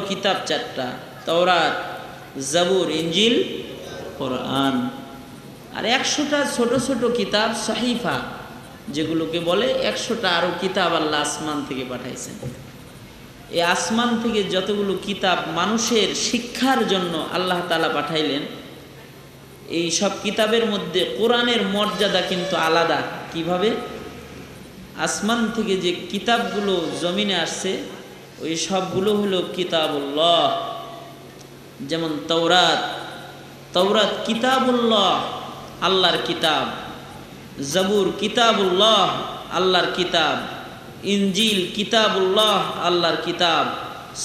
কিতাব চারটা, তাওরাত, জাবুর, ইনজিল, কোরআন। আর 100টা ছোট ছোট কিতাব সাহিফা, যেগুলোকে বলে 100টা আরও কিতাব আল্লাহ আসমান থেকে পাঠাইছেন। এই আসমান থেকে যতগুলো কিতাব মানুষের শিক্ষার জন্য আল্লাহ তাআলা পাঠাইলেন, এই সব কিতাবের মধ্যে কোরআনের মর্যাদা কিন্তু আলাদা। কিভাবে? আসমান থেকে যে কিতাবগুলো জমিনে আসছে ওই সবগুলো হলো কিতাবুল্লাহ। যেমন তাওরাত, তাওরাত কিতাবুল্লাহ, আল্লাহর কিতাব। জাবুর কিতাবুল্লাহ, আল্লাহর কিতাব। ইনজিল কিতাবুল্লাহ, আল্লাহর কিতাব।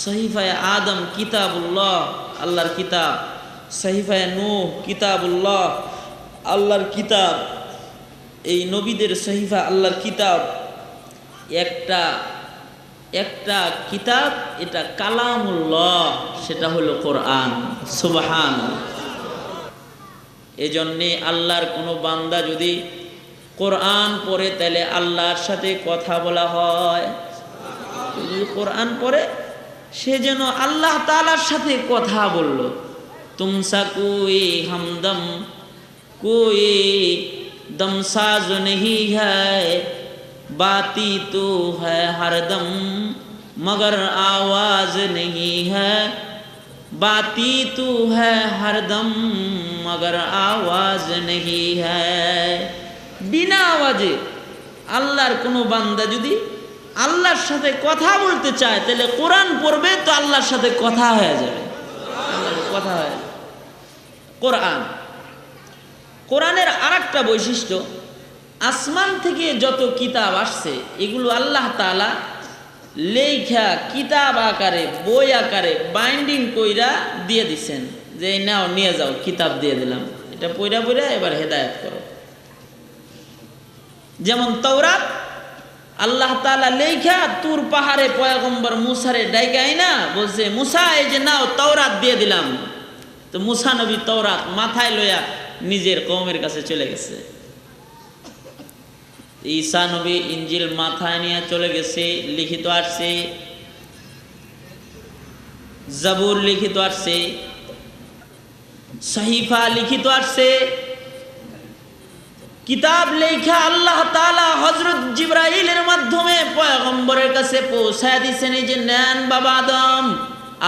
সহিফায়ে আদম কিতাবুল্লাহ, আল্লাহর কিতাব। সহিফায়ে নূহ কিতাবুল্লাহ, আল্লাহর কিতাব। এই নবীদের সহিফা আল্লাহর কিতাব। একটা একটা কিতাব, এটা কালামুল্লাহ, সেটা হলো কোরআন। সুবহানাল্লাহ। এজন্যে আল্লাহর কোনো বান্দা যদি কোরআন পড়ে তাহলে আল্লাহর সাথে কথা বলা হয়। যদি কোরআন পড়ে সে যেন আল্লাহ তাআলার সাথে কথা বলল। তুমসা কোই हमदम कोई दमसाज नहीं है, बाती तो है हरदम मगर आवाज नहीं है, बाती तो है हरदम मगर आवाज नहीं है। বিনা আওয়াজে আল্লাহর কোনো বান্দা যদি আল্লাহর সাথে কথা বলতে চায় তাহলে কোরআন পড়বে, তো আল্লাহর সাথে কথা হয়ে যাবে। আল্লাহর কথা হয়। কোরআন, কোরআনের আরেকটা বৈশিষ্ট্য, আসমান থেকে যত কিতাব আসছে এগুলো আল্লাহ তাআলা লেখা কিতাব আকারে, বই আকারে বাইন্ডিং কইরা দিয়ে দিছেন, যে নাও নিয়ে যাও, কিতাব দিয়ে দিলাম, এটা পইরা পইরা এবার হেদায়েত করো। যেমন তাওরাত আল্লাহ তাআলা লেখা তুর পাহাড়ে পয়গম্বর মুসারে ডাইকাই না বলছে, মুসা এই যে নাও তাওরাত দিয়ে দিলাম। তো মুসা নবী তাওরাত মাথায় লইয়া নিজের কওমের কাছে চলে গেছে। ঈসা নবী ইনজিল মাথায় নিয়ে চলে গেছে, লিখিত আসছে। জাবুর লিখিত আসছে, সহিফা লিখিত আসছে। কিতাব লেখা আল্লাহ তাআলা হযরত জিবরাইলের মাধ্যমে পয়গম্বরের কাছে পৌঁছায় দিয়েছেন। এই যে নেন বাবা আদম,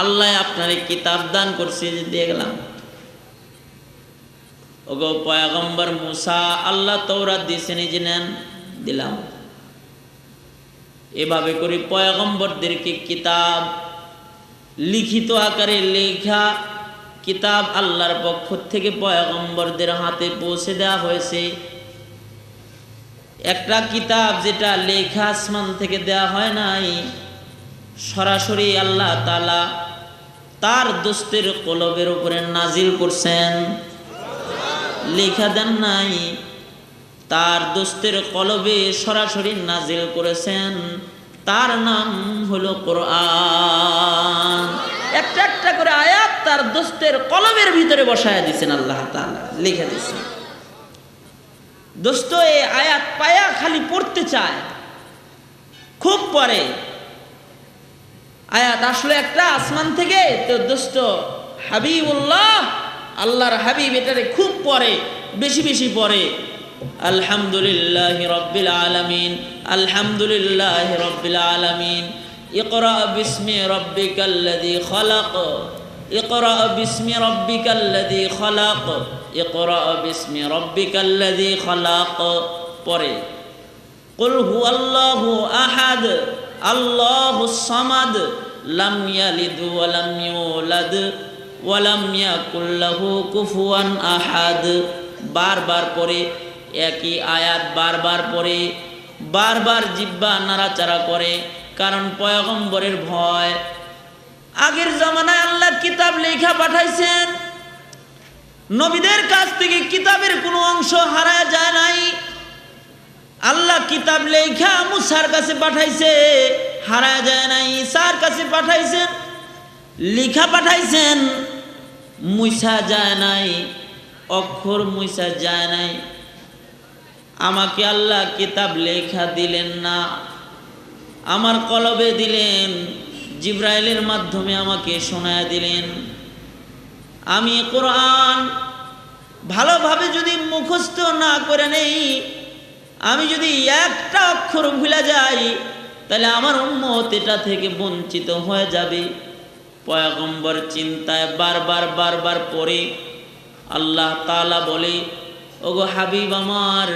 আল্লাহ আপনারে কিতাব দান করছে, যে দিয়ে গেলাম। ওগো পয়গম্বর মুসা, আল্লাহ তাওরাত দিয়েছেন, এই যে নেন, দিলাম। এভাবে করে পয়গম্বরদেরকে কিতাব লিখিত আকারে লেখা কিতাব আল্লাহর পক্ষ থেকে পয়গম্বরদের হাতে পৌঁছে দেওয়া হয়েছে। একটা কিতাব যেটা লেখা আসমান থেকে দেওয়া হয় নাই, সরাসরি আল্লাহ তাআলা তার দোস্তের কলবের উপরে নাজিল করছেন, লেখা দেন নাই, তার দোস্তের কলবে সরাসরি নাজিল করেছেন। তার নাম হলো কোরআন। একটা একটা করে আয়াত তার দোস্তের কলবের ভিতরে বসায় দিয়েছেন আল্লাহ তাআলা, লিখে দিয়েছেন। দোস্ত এই আয়াত পায়া খালি পড়তে চায়, খুব পড়ে। আয়াত আসলে একটা আসমান থেকে, তো দোস্ত হাবিবুল্লাহ, আল্লাহর হাবিব, এটারে খুব পড়ে, বেশি বেশি পড়ে। আলহামদুলিল্লাহি রাব্বিল আলামিন, আলহামদুলিল্লাহি রাব্বিল আলামিন। ইকরা বিসমি রাব্বিকাল্লাযী খালাক, ইকরা বিসমি রাব্বিকাল্লাযী খালাক, ইকরা বিসমি রাব্বিকাল্লাযী খালাক। পরে কুল হুয়াল্লাহু আহাদ আল্লাহুস সামাদ লাম ইয়ালিদ ওয়া লাম ইউলাদ ওয়া লাম ইয়াকুল লাহু কুফুয়ান আহাদ। বারবার পরে একই আয়াত বারবার পরে, বারবার জিহ্বা নাড়াচাড়া করে, কারণ পয়গম্বরের ভয়। আগের জামানায় আল্লাহ কিতাব লেখা পাঠাইছেন, নবীদের কাছ থেকে কিতাবের কোনো অংশ হারায় যায় নাই। আল্লাহ কিতাব লেখা মুসার কাছে পাঠাইছে, হারায় যায় নাই। ঈসার কাছে পাঠাইছেন, লেখা পাঠাইছেন, মুছা যায় নাই, অক্ষর মুছা যায় নাই। আমাকে আল্লাহ কিতাব লেখা দিলেন না, আমার কলবে দিলেন, জিবরাইলের মাধ্যমে আমাকে শোনায়া দিলেন। আমি কোরআন ভালোভাবে যদি মুখস্থ না করে নেই, আমি যদি একটা অক্ষর ভুলে যাই, তাহলে আমার উম্মত এটা থেকে বঞ্চিত হয়ে যাবে। পয়গম্বর চিন্তায় বারবার পড়ে আল্লাহ তাআলা বলে, ওগো হাবিব আমার,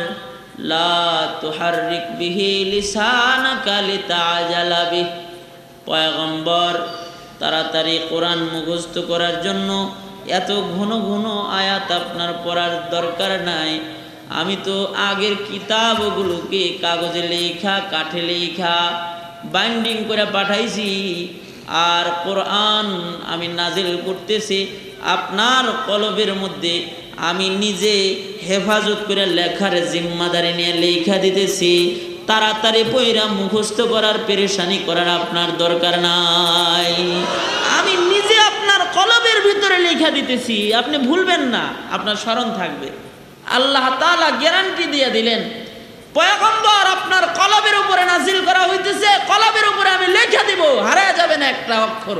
লা তুহাররিক বিহি লিসানাকা লিতাআজালা বিহি। পয়গম্বর, তাড়াতাড়ি কোরআন মুখস্থ করার জন্য এত ঘন ঘন আয়াত আপনার পড়ার দরকার নাই। আমি তো আগের কিতাবগুলোকে কাগজে লেখা, কাঠে লেখা, বাইন্ডিং করে পাঠাইছি, আর কোরআন আমি নাজিল করতেছি আপনার কলবের মধ্যে। আমি নিজে হেফাজত করে লেখার জিম্মাদারি নিয়ে লেখা দিতেছি। তাড়াতাড়ি পয়রা মুখস্থ করার পেরেশানি করার আপনার দরকার নাই। আমি নিজে আপনার কলবের ভিতরে লেখা দিতেছি, আপনি ভুলবেন না, আপনার স্মরণ থাকবে। আল্লাহ তাআলা গ্যারান্টি দিয়ে দিলেন, পয়গম্বর আপনার কলবের উপরে নাজিল করা হইতেছে, কলবের উপরে আমি লেখা দিব, হারায় যাবে না একটা অক্ষর।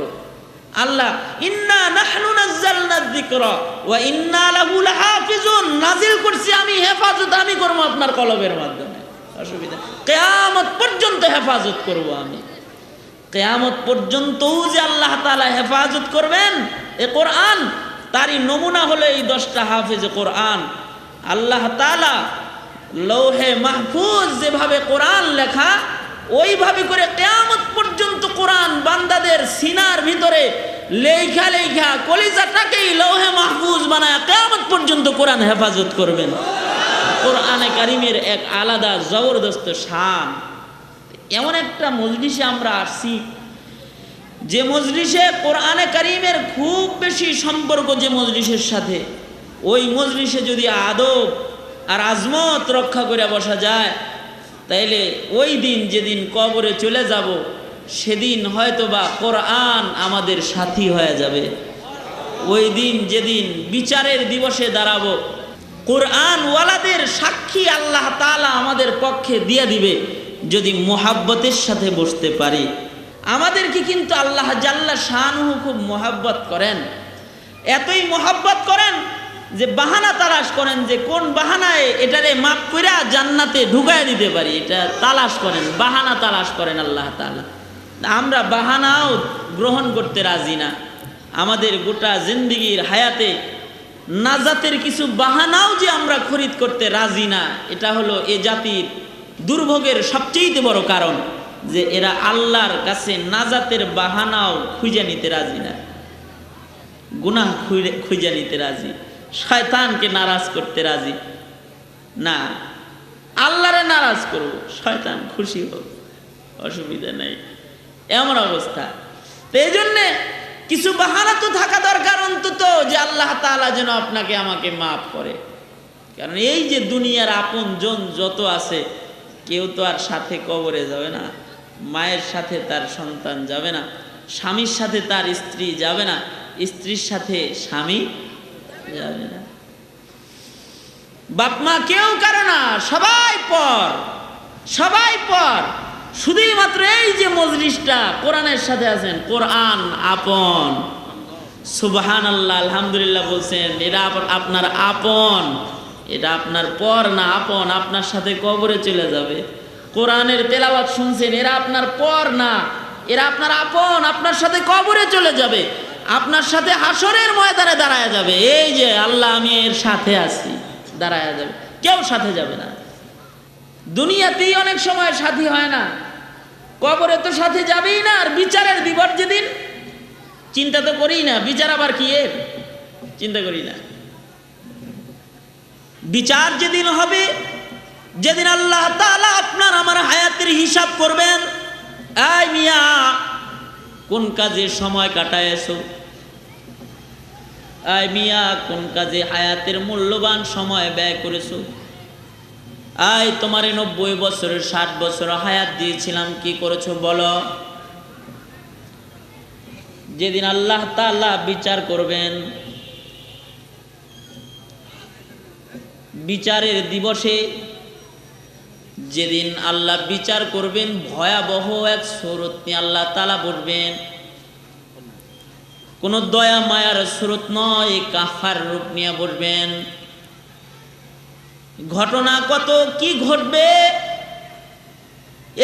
আল্লাহ ইন্না নাহনু নাযালনা যিকরা ওয়া ইন্না লাহু লাহাফিজুন, নাজিল করছি আমি, হেফাজত আমি করব আপনার কলবের মাধ্যমে। অসুবিধা, কিয়ামত পর্যন্ত হেফাজত করব আমি। কিয়ামত পর্যন্তও যে আল্লাহ তাআলা হেফাজত করবেন এ কোরআন, তারই নমুনা হলো এই 10টা হাফেজে কোরআন। আল্লাহ তাআলা লৌহে মাহফুজ যেভাবে কোরআন লেখা, ওইভাবে করে কিয়ামত পর্যন্ত কোরআন বান্দাদের সিনার ভিতরে লেখা লেখা কলিজাটাকেই লৌহে মাহফুজ বানায় কিয়ামত পর্যন্ত কোরআন হেফাজত করবেন। কোরআনে কারিমের এক আলাদা জবরদস্ত শান। এমন একটা মজলিসে আমরা আসছি, যে মজলিসে কোরআনে কারিমের খুব বেশি সম্পর্ক যে মজলিসের সাথে, ওই মজলিসে যদি আদব আর আজমত রক্ষা করে বসা যায়, তাইলে ওই দিন যেদিন কবরে চলে যাব, সেদিন হয়তোবা কোরআন আমাদের সাথী হয়ে যাবে। ওই দিন যেদিন বিচারের দিবসে দাঁড়াবো, কোরআন ওয়ালাদের সাক্ষী আল্লাহ তাআলা আমাদের পক্ষে দিয়ে দিবে, যদি মোহাব্বতের সাথে বসতে পারি। আমাদেরকে কিন্তু আল্লাহ জাল্লা শানুহু খুব মোহাব্বত করেন, এতই মোহাব্বত করেন যে বাহানা তালাশ করেন, যে কোন বাহানায় এটারে মাফ কইরা জান্নাতে ঢুকায় দিতে পারি, এটা তালাশ করেন, বাহানা তালাশ করেন আল্লাহ তাআলা। আমরা বাহানাও গ্রহণ করতে রাজি না। আমাদের গোটা জিন্দেগির হায়াতে নাজাতের কিছু বাহানাও যে আমরা খরিদ করতে রাজি না, এটা হলো এ জাতির দুর্ভোগের সবচেয়ে বড় কারণ, যে এরা আল্লাহর কাছে নাজাতের বাহানাও খুঁজে নিতে রাজি না, গুনাহ খুঁজে নিতে রাজি, শয়তানকে নারাজ করতে রাজি না। আল্লাহরে নারাজ করব, শয়তান খুশি হোক, অসুবিধা নেই, এমন অবস্থা। তো এই জন্যে কিছু বাহানা তো থাকা দরকার অন্তত, যে আল্লাহ তাআলা যেন আপনাকে আমাকে মাফ করে। কারণ এই যে দুনিয়ার আপন জন যত আছে, কেউ তো আর সাথে কবরে যাবে না, মায়ের সাথে তার সন্তান যাবে না, স্বামীর সাথে তার স্ত্রী যাবে না, স্ত্রীর সাথে স্বামী যাবে না, বাপ মা কেউ কারো না, সবাই পর, সবাই পর। শুধুই মাত্র এই যে মজলিসটা কোরআনের সাথে আছেন, কোরআন আপন। সুবহানাল্লাহ, আলহামদুলিল্লাহ বলছেন, এটা আপনার আপন, এটা আপনার পর না, আপন। আপনার সাথে কবরে চলে যাবে। কোরআনের তেলাওয়াত শুনছেন, এরা আপনার পর না, এরা আপনার আপন, আপনার সাথে কবরে চলে যাবে, আপনার সাথে হাসরের ময়দানে দাঁড়ায় যাবে। এই যে আল্লাহ আমি এর সাথে আছি, দাঁড়ায় যাবে, কেউ সাথে যাবে না। দুনিয়াতেই অনেক সময় সাথী হয় না, কবরে তো সাথে যাবেই না। আর বিচারের দিবস যেদিন, চিন্তা তো করি না, বিচার আবার কি এর, চিন্তা করি না। বিচার যেদিন হবে, যেদিন আল্লাহ তাআলা আপনার আমার হায়াতের হিসাব করবেন, এই মিয়া কোন কাজে সময় কাটায়ছো, এই মিয়া কোন কাজে হায়াতের মূল্যবান সময় ব্যয় করেছো, এই তোমারে 90 বছরের 60 বছর হায়াত দিয়েছিলাম, কি করেছো বলো। যেদিন আল্লাহ তাআলা বিচার করবেন, বিচারের দিবসে যেদিন আল্লাহ বিচার করবেন, ভয়াবহ এক সূরত নিয়ে আল্লাহ তাআলা বলবেন, কোনো দয়া মায়ার স্রোত নয়, কাহার রূপ নিয়ে বসবেন। ঘটনা কত কি ঘটবে,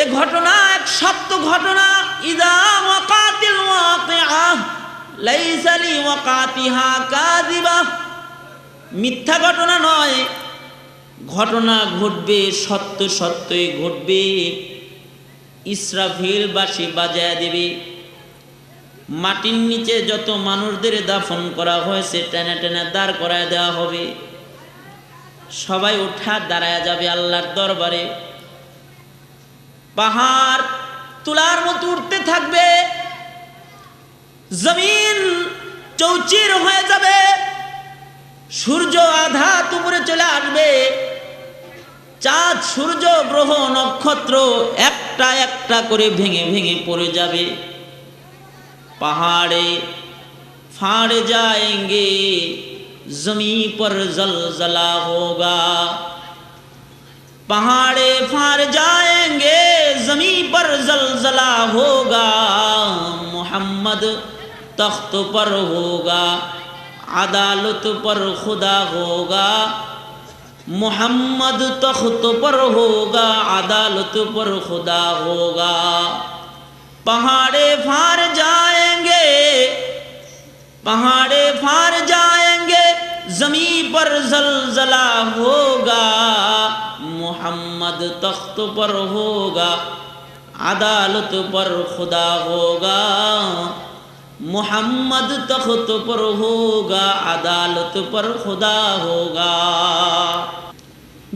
এ ঘটনা এক সত্য ঘটনা। ইযা ওয়াকাতিল ওয়াকিআহ লাইসা লিওয়াকাতিহা কাযিবা, মিথ্যা ঘটনা নয়, ঘটনা ঘটবে, সত্য সত্যই ঘটবে। ইসরাফিল বাঁশি বাজায় দেবে, মাটির নিচে যত মানুষদের দাফন করা হয়েছে টেনে টেনে দাঁড় করায় দেওয়া হবে। সবাই উঠা দাঁড়ায় যাবে আল্লাহর দরবারে। পাহাড় তুলার মতো উঠতে থাকবে, জমিন চৌচির হয়ে যাবে, সূর্য আধা উপরে চলে আসবে, চাঁদ সূর্য গ্রহ নক্ষত্র একটা একটা করে ভেঙে ভেঙে পড়ে যাবে। पहाड़े फाड़ जाएंगे, जमी पर जलजला होगा। पहाड़े फाड़ जाएंगे, जमी पर जलजला होगा। मोहम्मद तख्त पर होगा, अदालत पर खुदा होगा। मोहम्मद तख्त पर होगा, अदालत पर खुदा होगा। पहाड़े फाड़ जाएंगे, पहाड़े फाड़ जाएंगे, जमी पर जलजला होगा। मोहम्मद तख्त पर होगा, अदालत पर खुदा होगा। मोहम्मद तख्त पर होगा, अदालत पर खुदा होगा।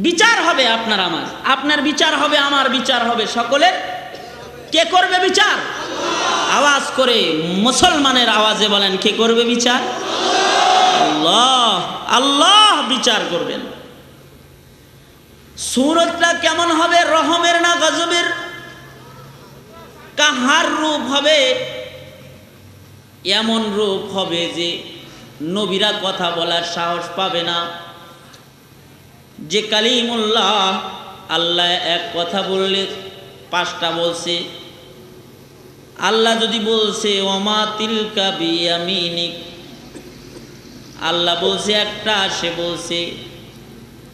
বিচার হবে আপনার আমার, আপনার বিচার হবে, আমার বিচার হবে, সকলের। কে করবে বিচার? আওয়াজ করে মুসলমানের আওয়াজে বলেন, কে করবে বিচার? আল্লাহ। আল্লাহ বিচার করবেন। সূরতটা কেমন হবে? রহমের না গজবের? কাহার রূপ হবে? এমন রূপ হবে যে নবীরা কথা বলার সাহস পাবে না। যে কালিমুল্লাহ, আল্লাহ এক কথা বললে পাঁচটা বলছে। আল্লাহ যদি বলছে ওমা তিলকা বিয়ামিনিক, আল্লাহ বলছে একটা, সে বলছে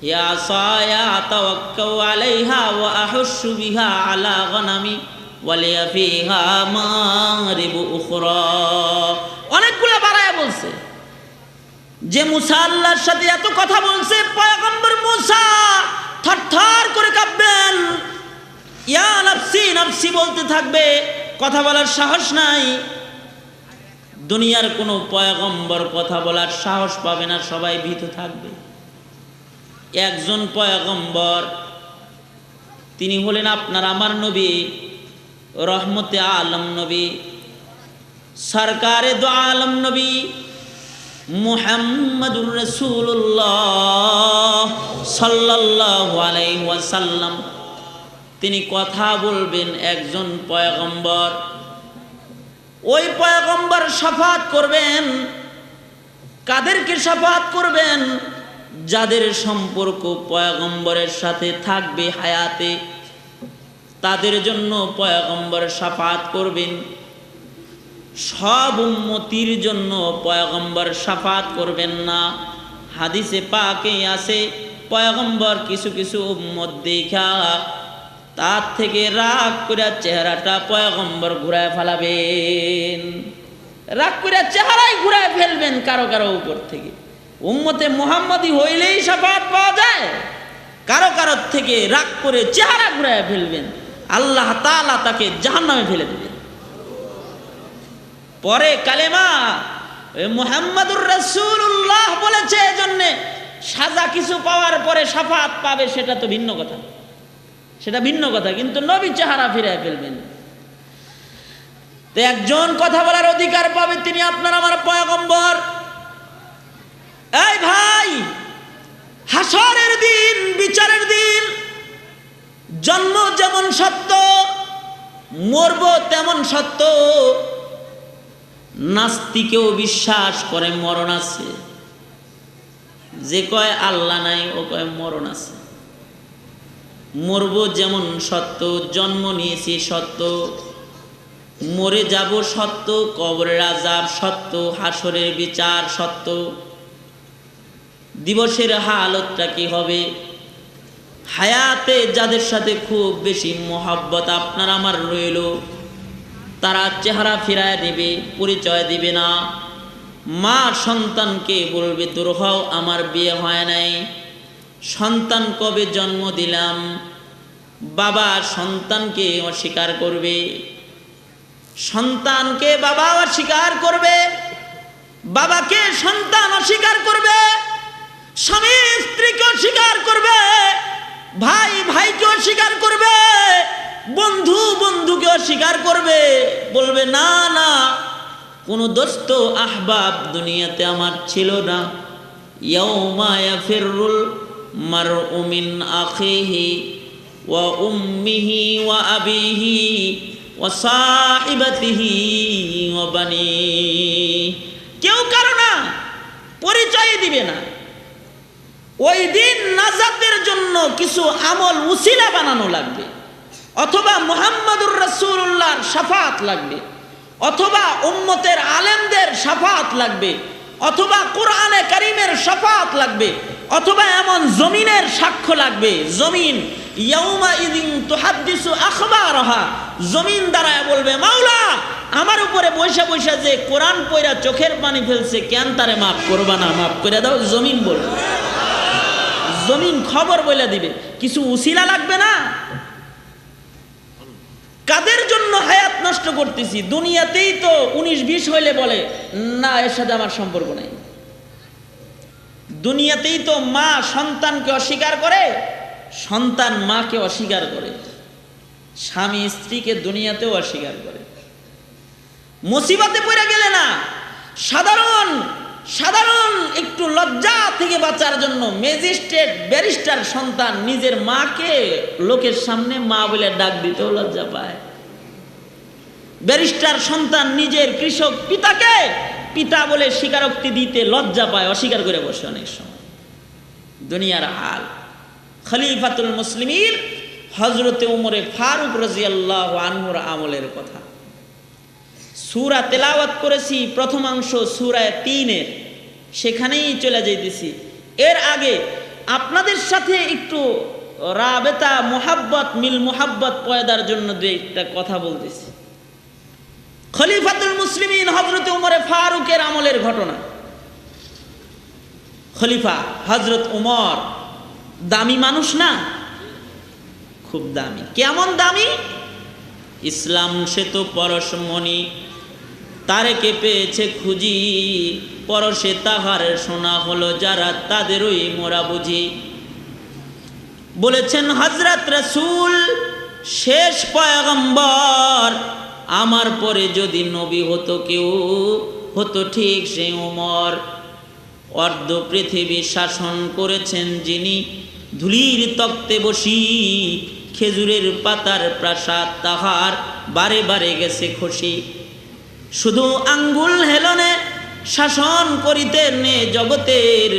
ইয়া সায়া তাওয়াক্কাউ আলাইহা ওয়া আহুশু বিহা আলা গনামি ওয়া লিয়া ফিহা মারিবু উখরা। অনেকগুলো বাড়ায়া বলছে। যে মুসা আল্লাহর সাথে এত কথা বলছে, পয়গম্বর মুসা থরথর করে কাঁপবেন, ইয়া নাফসি নাফসি বলতে থাকবে, কথা বলার সাহস নাই। দুনিয়ার কোনো পয়গম্বর কথা বলার সাহস পাবে না, সবাই ভীত থাকবে। একজন পয়গম্বর, তিনি হলেন আপনার আমার নবী, রহমতে আলম নবী, সরকারে দো আলম নবী মুহাম্মাদুর রাসূলুল্লাহ সাল্লাল্লাহু আলাইহি ওয়াসাল্লাম। তিনি কথা বলবেন, একজন পয়গম্বর। ওই পয়গম্বর শাফাত করবেন। কাদেরকে শাফাত করবেন? যাদের সম্পর্ক পয়গম্বরের সাথে থাকবে হায়াতে, তাদের জন্য পয়গম্বর শাফাত করবেন। সব উম্মতির জন্য পয়গম্বর শাফাত করবেন না। হাদিসে পাকে আছে, পয়গম্বর কিছু কিছু উম্মত দেখা তার থেকে রাগ করে চেহারাটা পয়গম্বর ঘুরায় ফেলাবেন। রাগ করে চেহারাই ঘুরায় ফেলবেন কারো কারো উপর থেকে। উম্মতে মুহাম্মদি হইলেই শাফাত পাওয়া যায়। কারো কারো থেকে রাগ করে চেহারা ঘুরায় ফেলবেন, আল্লাহ তাআলা তাকে জাহান্নামে ফেলে দেবেন। পরে কালেমা মুহাম্মাদুর রাসূলুল্লাহ বলেছে, এজন্য সাজা কিছু পাওয়ার পরে শাফাত পাবে, সেটা তো ভিন্ন কথা, সেটা ভিন্ন কথা। কিন্তু নবী চেহারা ফিরে ফেলবেন। তো একজন কথা বলার অধিকার পাবে, তিনি আপনার আমার পয়গম্বর। এই ভাই, হাসরের দিন, বিচারের দিন, জন্ম যেমন সত্য, মরব তেমন সত্য। নাস্তিকেও বিশ্বাস করে মরণ আছে। যে কয় আল্লাহ নাই, ও কয় মরণ আছে। মরব যেমন সত্য, জন্ম নিয়েছি সত্য, মরে যাব সত্য, কবরের আযাব সত্য, হাসরের বিচার সত্য। দিবসের হালতটা কি হবে? হায়াতে যাদের সাথে খুব বেশি মোহাব্বত আপনার আমার রইল, তারা চেহারা ফিরায় নেবে, পরিচয় দিবে না। মা সন্তানকে বলবে দূর হও, আমার বিয়ে হয় নাই, সন্তান কবে জন্ম দিলাম। বাবা সন্তানকে অস্বীকার করবে, সন্তানকে বাবা অস্বীকার করবে, বাবাকে সন্তান অস্বীকার করবে, স্বামী স্ত্রীকে অস্বীকার করবে, ভাই ভাইকে অস্বীকার করবে, বন্ধু বন্ধুকে অস্বীকার করবে। বলবে না না, কোনো দোস্ত আহবাব দুনিয়াতে আমার ছিল না। ইয়াউমা ইয়াফিরুল মারউ মিন আখিহি ওয়া উম্মিহি ওয়া আবিহি ওয়া সাহিবাতিহি ওয়া বানিহি। কেউ কারো না পরিচয় দিবে না। ওই দিন নাজাতের জন্য কিছু আমল উসিলা বানানো লাগবে, অথবা মুহাম্মাদুর রাসূলুল্লাহর শাফাআত লাগবে, অথবা উম্মতের আলেমদের শাফাআত লাগবে, অথবা কোরআনে কারীমের শাফাআত লাগবে, অথবা এমন জমিনের সাক্ষ্য লাগবে। জমিন ইয়াউমা ইদিন তুহাদ্দিসু আখবারহা, জমিন দাঁড়ায় বলবে মাওলা আমার উপরে বৈশা বৈশা যে কোরআন পড়া চোখের পানি ফেলছে, কেন তারে মাফ করবা না, মাফ করে দাও। জমিন বলবে, জমিন খবর বলে দিবে। কিছু উসিলা লাগবে না? কাদের জন্য হায়াত নষ্ট করতেছি? দুনিয়াতেই তো 19-20 হইলে বলে না এর সাথে আমার সম্পর্ক নাই। দুনিয়াতেই তো মা সন্তানকে অস্বীকার করে, সন্তান মাকে অস্বীকার করে, স্বামী স্ত্রীকে দুনিয়াতেও অস্বীকার করে। মুসিবতে পড়ে গেলে না, সাধারণ সাধারণ একটু লজ্জা থেকে বাঁচার জন্য ম্যাজিস্ট্রেট ব্যারিস্টার সন্তান নিজের মাকে লোকের সামনে মা বলে ডাক দিতেও লজ্জা পায়। ব্যারিস্টার সন্তান নিজের কৃষক পিতাকে পিতা বলে স্বীকারোক্তি দিতে লজ্জা পায়, অস্বীকার করে বসে অনেক সময়। দুনিয়ার হাল। খলিফাতুল মুসলিমিন হযরতে ওমরে ফারুক রাদিয়াল্লাহু আনহুর আমলের কথা সূরা তেলাওয়াত করেছি, প্রথমাংশ সূরা 3-এর, সেখানেই চলে যাইতেছি। এর আগে আপনাদের সাথে একটু রাবেতা মুহাব্বত মিল মুহাব্বত পয়দার জন্য দুইটা কথা বলতেছি। খলিফাতুল মুসলিমিন হযরত ওমরে ফারুকের আমলের ঘটনা। খলিফা হযরত ওমর দামি মানুষ না? খুব দামি। কেমন দামি? ইসলাম সে তো পরশমণি, তারেকে পেয়েছে খুঁজি, পরশে তাহার শোনা হলো যারা তাদেরই মোরা বুঝি। বলেছেন হযরত রাসূল শেষ পয়গম্বর, আমার পরে যদি নবী হতো কেউ হতো ঠিক সে ওমর। অর্ধ পৃথিবী শাসন করেছেন যিনি, ধুলির তক্তে বসি, খেজুরের পাতার প্রাসাদ তাহার বারে বারে গেছে খসি। শুধু আঙ্গুল হেলনে শাসন করিতেন জগতের,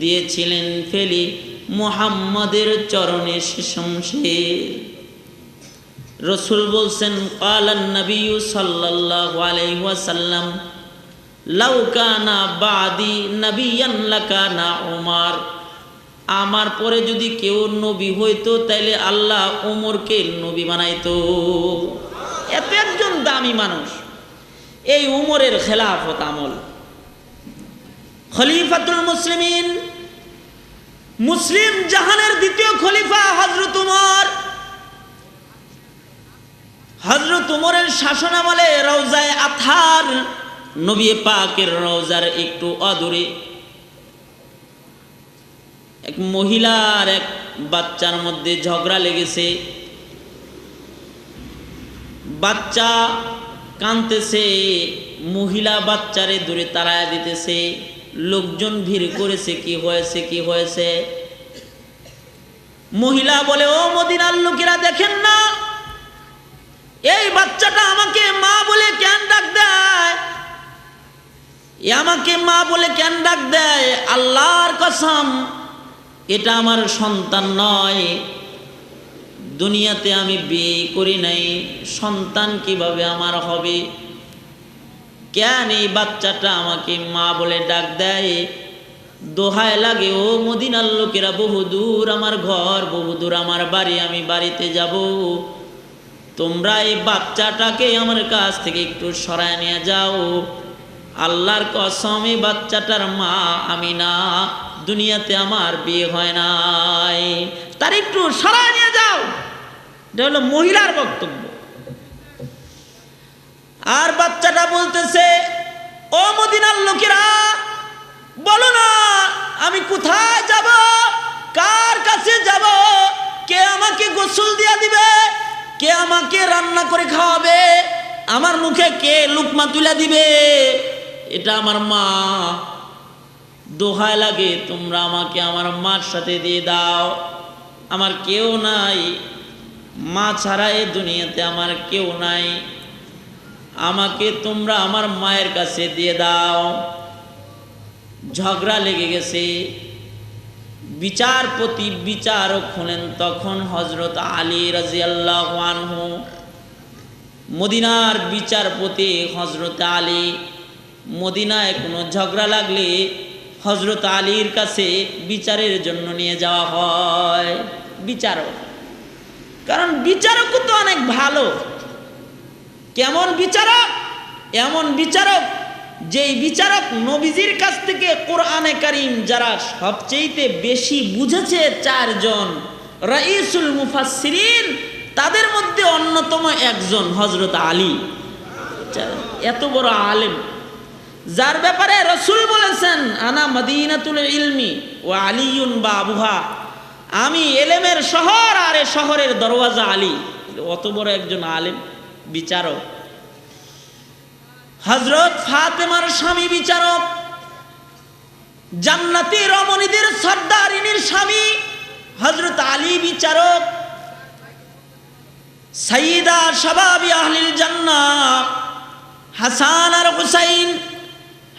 দিয়েছিলেন ফেলি মুহাম্মাদের চরণে শমশের। রাসূল বলছেন ক্বালান নবী সাল্লাল্লাহু আলাইহি ওয়াসাল্লাম লাউ কানা বাদি নবিয়ান লাকানা উমর, আমার পরে যদি কেউ নবী হইতো তাইলে আল্লাহ ওমরকে নবী বানাইতো। এত একজন দামি মানুষ, এই উমরের খেলাফত আমল। খলিফাতুল মুসলিমিন, মুসলিম জাহানের দ্বিতীয় খলিফা হযরত উমর। হযরত উমরের শাসন আমলে রওজায়ে আতহার, নবী পাকের রওজার একটু অদূরে এক মহিলার এক বাচ্চার মধ্যে ঝগড়া লেগেছে। বাচ্চা কাঁদতেছে, মহিলা বাচ্চারে দূরে তাড়ায় দিতেছে। লোকজন ভিড় করেছে, কি হয়েছে কি হয়েছে? মহিলা বলে ও মদিনার লোকেরা দেখেন না, এই বাচ্চাটা আমাকে মা বলে কেন ডাক দেয়, আমাকে মা বলে কেন ডাক দেয়? আল্লাহর কসম এটা আমার সন্তান নয়। দুনিয়াতে আমি বিয়ে করি নাই, সন্তান কিভাবে আমার হবে? কেন এই বাচ্চাটা আমাকে মা বলে ডাক দেয়? দোহায় লাগে ও মদিনার লোকেরা, বহুদূর আমার ঘর, বহুদূর আমার বাড়ি, আমি বাড়িতে যাব, তোমরা এই বাচ্চাটাকে আমার কাছ থেকে একটু সরায় নিয়ে যাও। আল্লাহর কসম এই বাচ্চাটার মা আমি না, দুনিয়াতে আমার বিয়ে হয় নাই, তার একটু সরায় নিয়ে যাও। এটা হলো মহিলার বক্তব্য। আর বাচ্চাটা বলতেছে, ও মদিনার লোকেরা, বলো না আমি কোথায় যাব, কার কাছে যাব, কে আমাকে গোসল দিয়া দিবে, কে আমাকে রান্না করে খাওয়াবে, আমার মুখে কে লুকমা তুলে দিবে? এটা আমার মা, দোহায় লাগে তোমরা আমাকে আমার মার সাথে দিয়ে দাও। আমার কেউ নাই, মা ছাড়া এই দুনিয়াতে আমার কেউ নাই, আমাকে তোমরা আমার মায়ের কাছে দিয়ে দাও। ঝগড়া লেগে গেছে। বিচারপতি বিচারক হলেন তখন হযরত আলী রাদিয়াল্লাহু আনহু। মদিনার বিচারপতি হযরত আলী। মদিনায় কোনো ঝগড়া লাগলে হযরত আলীর কাছে বিচারের জন্য নিয়ে যাওয়া হয় বিচারক। কারণ বিচারক তো অনেক ভালো। কেমন বিচারক? এমন বিচারক যেই বিচারক নবীজির কাছ থেকে কোরআনে কারীম যারা সবচেয়ে বেশি বুঝেছে, চারজন রাইসুল মুফাসসিরিন, তাদের মধ্যে অন্যতম একজন হযরত আলী। এত বড় আলেম, যার ব্যাপারে রাসূল বলেছেন আনা মদিনাতুল ইলমি ওয়া আলিয়ুন বাবুহা, আমি এলেমের শহর আর এ শহরের দরওয়াজা আলী। অত বড় একজন আলেম, বিচারক। হযরত ফাতেমার স্বামী বিচারক, জান্নাতি রমণীদের সর্দারিনীর স্বামী হযরত আলী বিচারক, সাইয়্যিদা শাবাবি আহলিল জান্নাহ হাসান আর হুসাইন,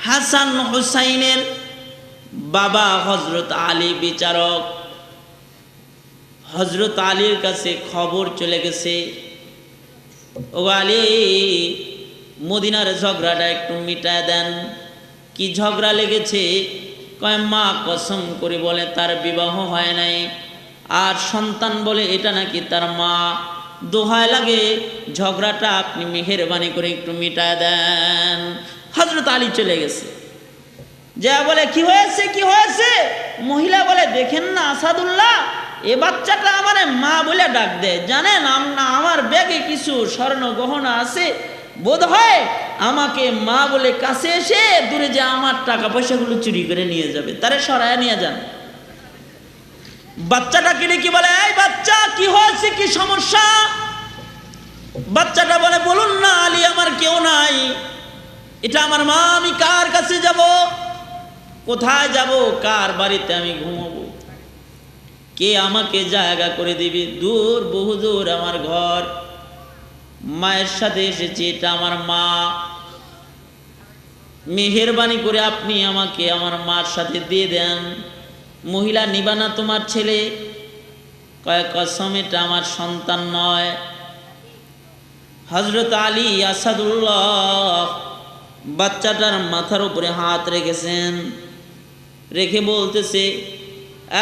হাসান হুসাইনের বাবা হযরত আলী বিচারক। হযরত আলীর কাছে খবর চলে গেছে, ও আলী, মদিনার ঝগড়াটা একটু মিটায় দেন। কি ঝগড়া লেগেছে? কয় মা কসম করে বলে তার বিবাহ হয় নাই, আর সন্তান বলে এটা নাকি তার মা। দোহায় লাগে ঝগড়াটা আপনি মেহেরবানি করে একটু মিটায় দেন। হযরত আলী চলে গেছে, যা বলে কি হয়েছে কি হয়েছে? মহিলা বলে দেখেন না আসাদুল্লাহ, এ বাচ্চাটা আমার মা বলে ডাক দেয়, জানেন আমার ব্যাগে কিছু স্বর্ণ গহনা আছে, বোধ হয় আমাকে মা বলে কাছে এসে দূরে যে আমার টাকা পয়সাগুলো চুরি করে নিয়ে যাবে, তারে সরায় নিয়ে যান। বাচ্চাটা কিনে কি বলে, এই বাচ্চা কি হয়েছে, কি সমস্যা? বাচ্চাটা বলে বলুন না আলী, আমার কেউ নাই, এটা আমার মা, আমি কার কাছে যাব, কোথায় যাব, কার বাড়িতে আমি ঘুমাবো, কে আমাকে জায়গা করে দিবে? দূর, বহুদূর আমার ঘর, মায়ের সাথে এসেছি, এটা আমার মা, মেহেরবানি করে আপনি আমাকে আমার মার সাথে দিয়ে দেন। মহিলা, নিবানা তোমার ছেলে? কয় কসম এটা আমার সন্তান নয়। হযরত আলী আসাদুল্লাহ বাচ্চাটার মাথার উপরে হাত রেখেছেন, রেখে বলতেছে,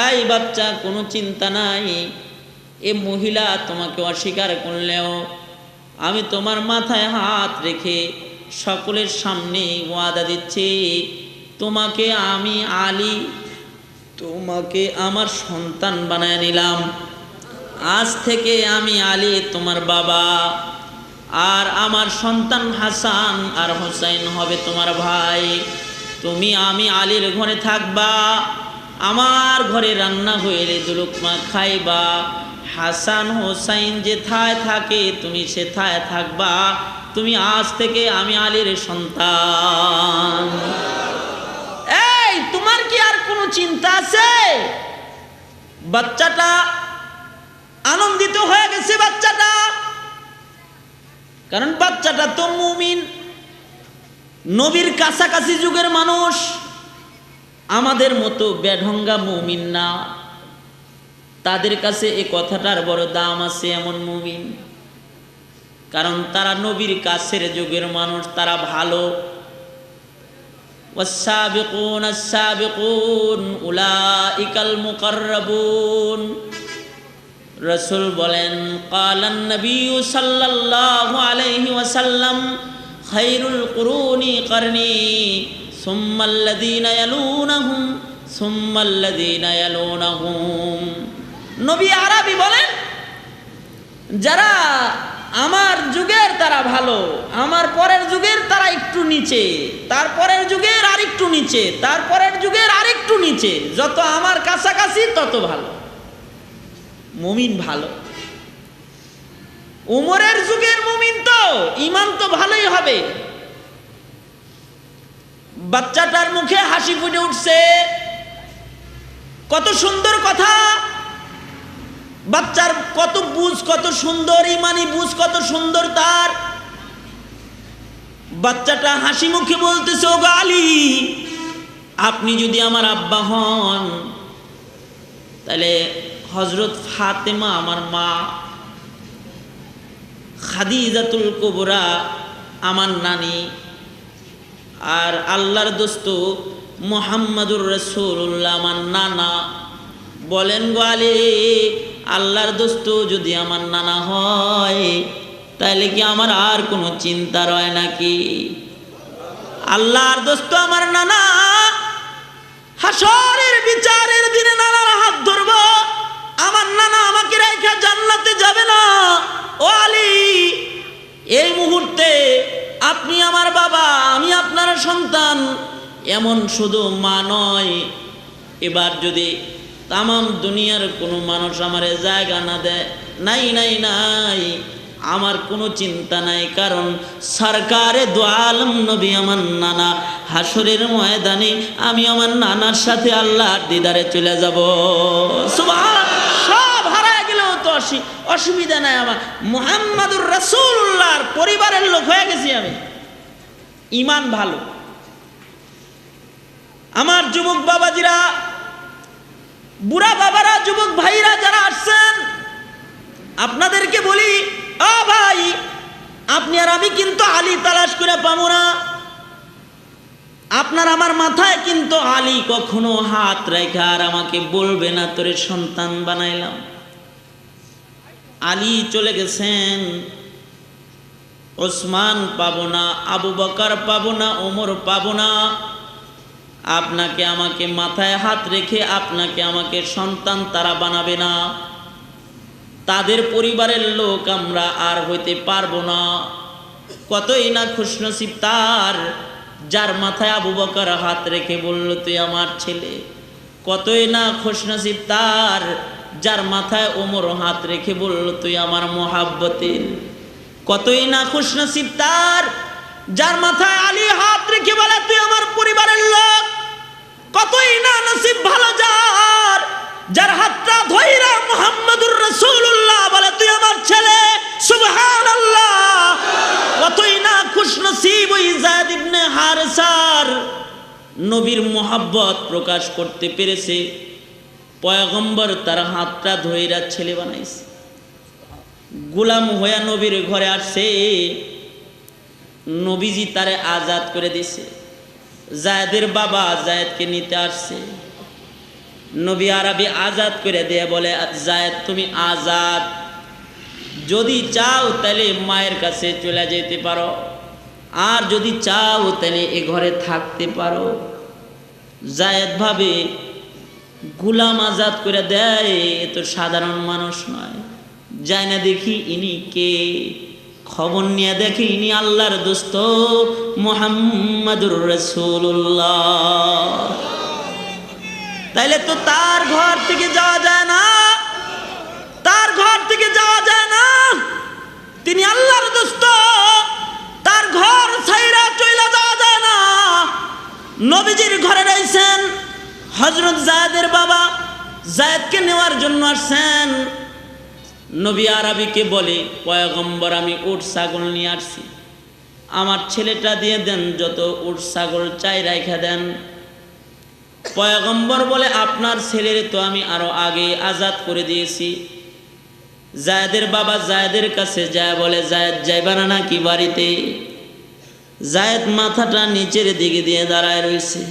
এই বাচ্চা কোনো চিন্তা নাই, এ মহিলা তোমাকে অস্বীকার করলেও আমি তোমার মাথায় হাত রেখে সকলের সামনে ওয়াদা দিচ্ছি, তোমাকে আমি আলী, তোমাকে আমার সন্তান বানায় নিলাম। আজ থেকে আমি আলী তোমার বাবা, আর আমার সন্তান হাসান আর হুসাইন হবে তোমার ভাই। তুমি আমি আলীর ঘরে থাকবা, আমার ঘরে রান্না হইলে দুলুকমা খাইবা, হাসান হুসাইন যেথায় থাকে তুমি সেথায় থাকবা, তুমি আজ থেকে আমি আলীর সন্তান। এই তোমার কি আর কোনো চিন্তা আছে? বাচ্চাটা আনন্দিত হয়ে গেছে, বাচ্চাটা, কারণ বাচ্চাটা তো মুমিন, নবীর কাছাকাছি যুগের মানুষ, আমাদের মতো বেঢঙ্গা মুমিন না। তাদের কাছে এই কথাটার বড় দাম আছে এমন মুমিন, কারণ তারা নবীর কাছের যুগের মানুষ, তারা ভালো। والسابقون السابقون أولئك المقربون। রাসূল বলেন قال النبي صلى الله عليه وسلم خير القرون قرني ثم الذين يلونهم ثم الذين يلونهم। নবী আরবি বলেন যারা আমার যুগের তারা ভালো, আমার পরের যুগের তারা একটু নিচে, তারপরের যুগের আরেকটু নিচে, তারপরের যুগের আরেকটু নিচে, যত আমার কাছাকাছি তত ভালো। মুমিন ভালো। উমরের যুগের মুমিন তো ঈমান তো ভালোই হবে। বাচ্চাটার মুখে হাসি ফুটে উঠছে, কত সুন্দর কথা, বাচ্চার কত বুঝ, কত সুন্দর ইমানি বুঝ, কত সুন্দর তার। বাচ্চাটা হাসি মুখে বলতেছে ওগো আলী, আপনি যদি আমার আব্বা হন তাহলে হযরত ফাতেমা আমার মা, খাদিজাতুল কুবরা আমার নানি, আর আল্লাহর দোস্ত মুহাম্মাদুর রাসূলুল্লাহ আমার নানা। বলেন গো আলী, আল্লাহর দোস্ত যদি আমার নানা হয় তাহলে কি আমার আর কোনো চিন্তা রয় নাকি? আল্লাহর দোস্ত আমার নানা, হাসরের বিচারের দিনে নানার হাত ধরব, আমার নানা আমাকে রেখে জান্নাতে যাবে না। ও আলী, এই মুহূর্তে আপনি আমার বাবা, আমি আপনার সন্তান, এমন শুধু মা নয়, এবার যদি তামাম দুনিয়ার কোনো মানুষ আমারে জায়গা না দেয়, নাই নাই নাই, আমার কোনো চিন্তা নাই, কারণ সরকারে দো আলম নবী আমার নানা। হাসরের ময়দানে আমি আমার নানার সাথে আল্লাহর দিদারে চলে যাব। সুবহানাল্লাহ। সব হারায় গেলেও তো অসুবিধা নাই, আমার মুহাম্মাদুর রাসূলুল্লাহর পরিবারের লোক হয়ে গেছি আমি, ঈমান ভালো। আমার যুবক বাবাজিরা, বুড়া বাবারা, যুবক ভাইরা যারা আসছেন, আপনাদেরকে বলি, ও ভাই, আপনি আর আমি কিন্তু আলী তালাশ করে পাবো না। আপনার আমার মাথায় কিন্তু আলী কখনো হাত রেখে আর আমাকে বলবে না তোরে সন্তান বানাইলাম। আলী চলে গেছেন, ওসমান পাবো না, আবু বকর পাবো না, ওমর পাবো না। আপনাকে আমাকে মাথায় হাত রেখে আপনাকে আমাকে সন্তান তারা বানাবে না, তাদের পরিবারের লোক আমরা আর হইতে পারবো না। কতই না খুশনসিব তার, যার মাথায় আবু বকর হাত রেখে বলল তুই আমার ছেলে। কতই না খুশনসিব তার, যার মাথায় ওমর হাত রেখে বলল তুই আমার মোহাব্বতের। কতই না খুশনসিব তার, যার মাথায় আলী হাত রেখে বলে তুই আমার পরিবারের লোক। কতই না নসিব ভালো যার, যার হাতটা ধইরা মুহাম্মাদুর রাসূলুল্লাহ বলে তুই আমার ছেলে। সুবহানাল্লাহ। কতই না খুশনসিব ওই যায়েদ ইবনে হারেসার, নবীর মোহাব্বত প্রকাশ করতে পেরেছে, পয়গম্বর তার হাতটা ধইরা ছেলে বানাইছে। গোলাম হয়ে নবীর ঘরে আসছে, নবীজি তারে আজাদ করে দিছে। যায়েদের বাবা যায়েদকে নিতে আসছে, নবী আরবি আজাদ করে দিয়ে বলে যায়েদ তুমি আজাদ, যদি চাও তাহলে মায়ের কাছে চলে যেতে পারো, আর যদি চাও তাহলে এ ঘরে থাকতে পারো। যায়েদ ভাবে গোলাম আজাদ করে দেয়, এ তো সাধারণ মানুষ নয়। যায় না দেখি ইনি কে, খবর নিয়ে দেখি ইনি আল্লাহর দোস্ত মুহাম্মাদুর রাসূলুল্লাহ। তাইলে তো তার ঘর থেকে যাওয়া যায় না, তার ঘর থেকে যাওয়া যায় না। তিনি আল্লাহর দোস্ত, তার ঘর ছাইরা চইলা যাওয়া যায় না। নবীজির ঘরে রয়েছেন, হযরত যায়েদের বাবা যায়েদকে নেওয়ার জন্য আসছেন। নবী আরবিকে বলে পয়গম্বর আমি উট ছাগল নিয়ে আসছি, আমার ছেলেটা দিয়ে দেন, যত উট ছাগল চাই রাইখা দেন। পয়গম্বর বলে আপনার ছেলের তো আমি আরো আগে আজাদ করে দিয়েছি। জায়েদের বাবা জায়েদের কাছে যায় বলে, জায়েদ যাইবা না নাকি বাড়িতে? জায়েদ মাথাটা নিচের দিকে দিয়ে দাঁড়ায় রয়েছে,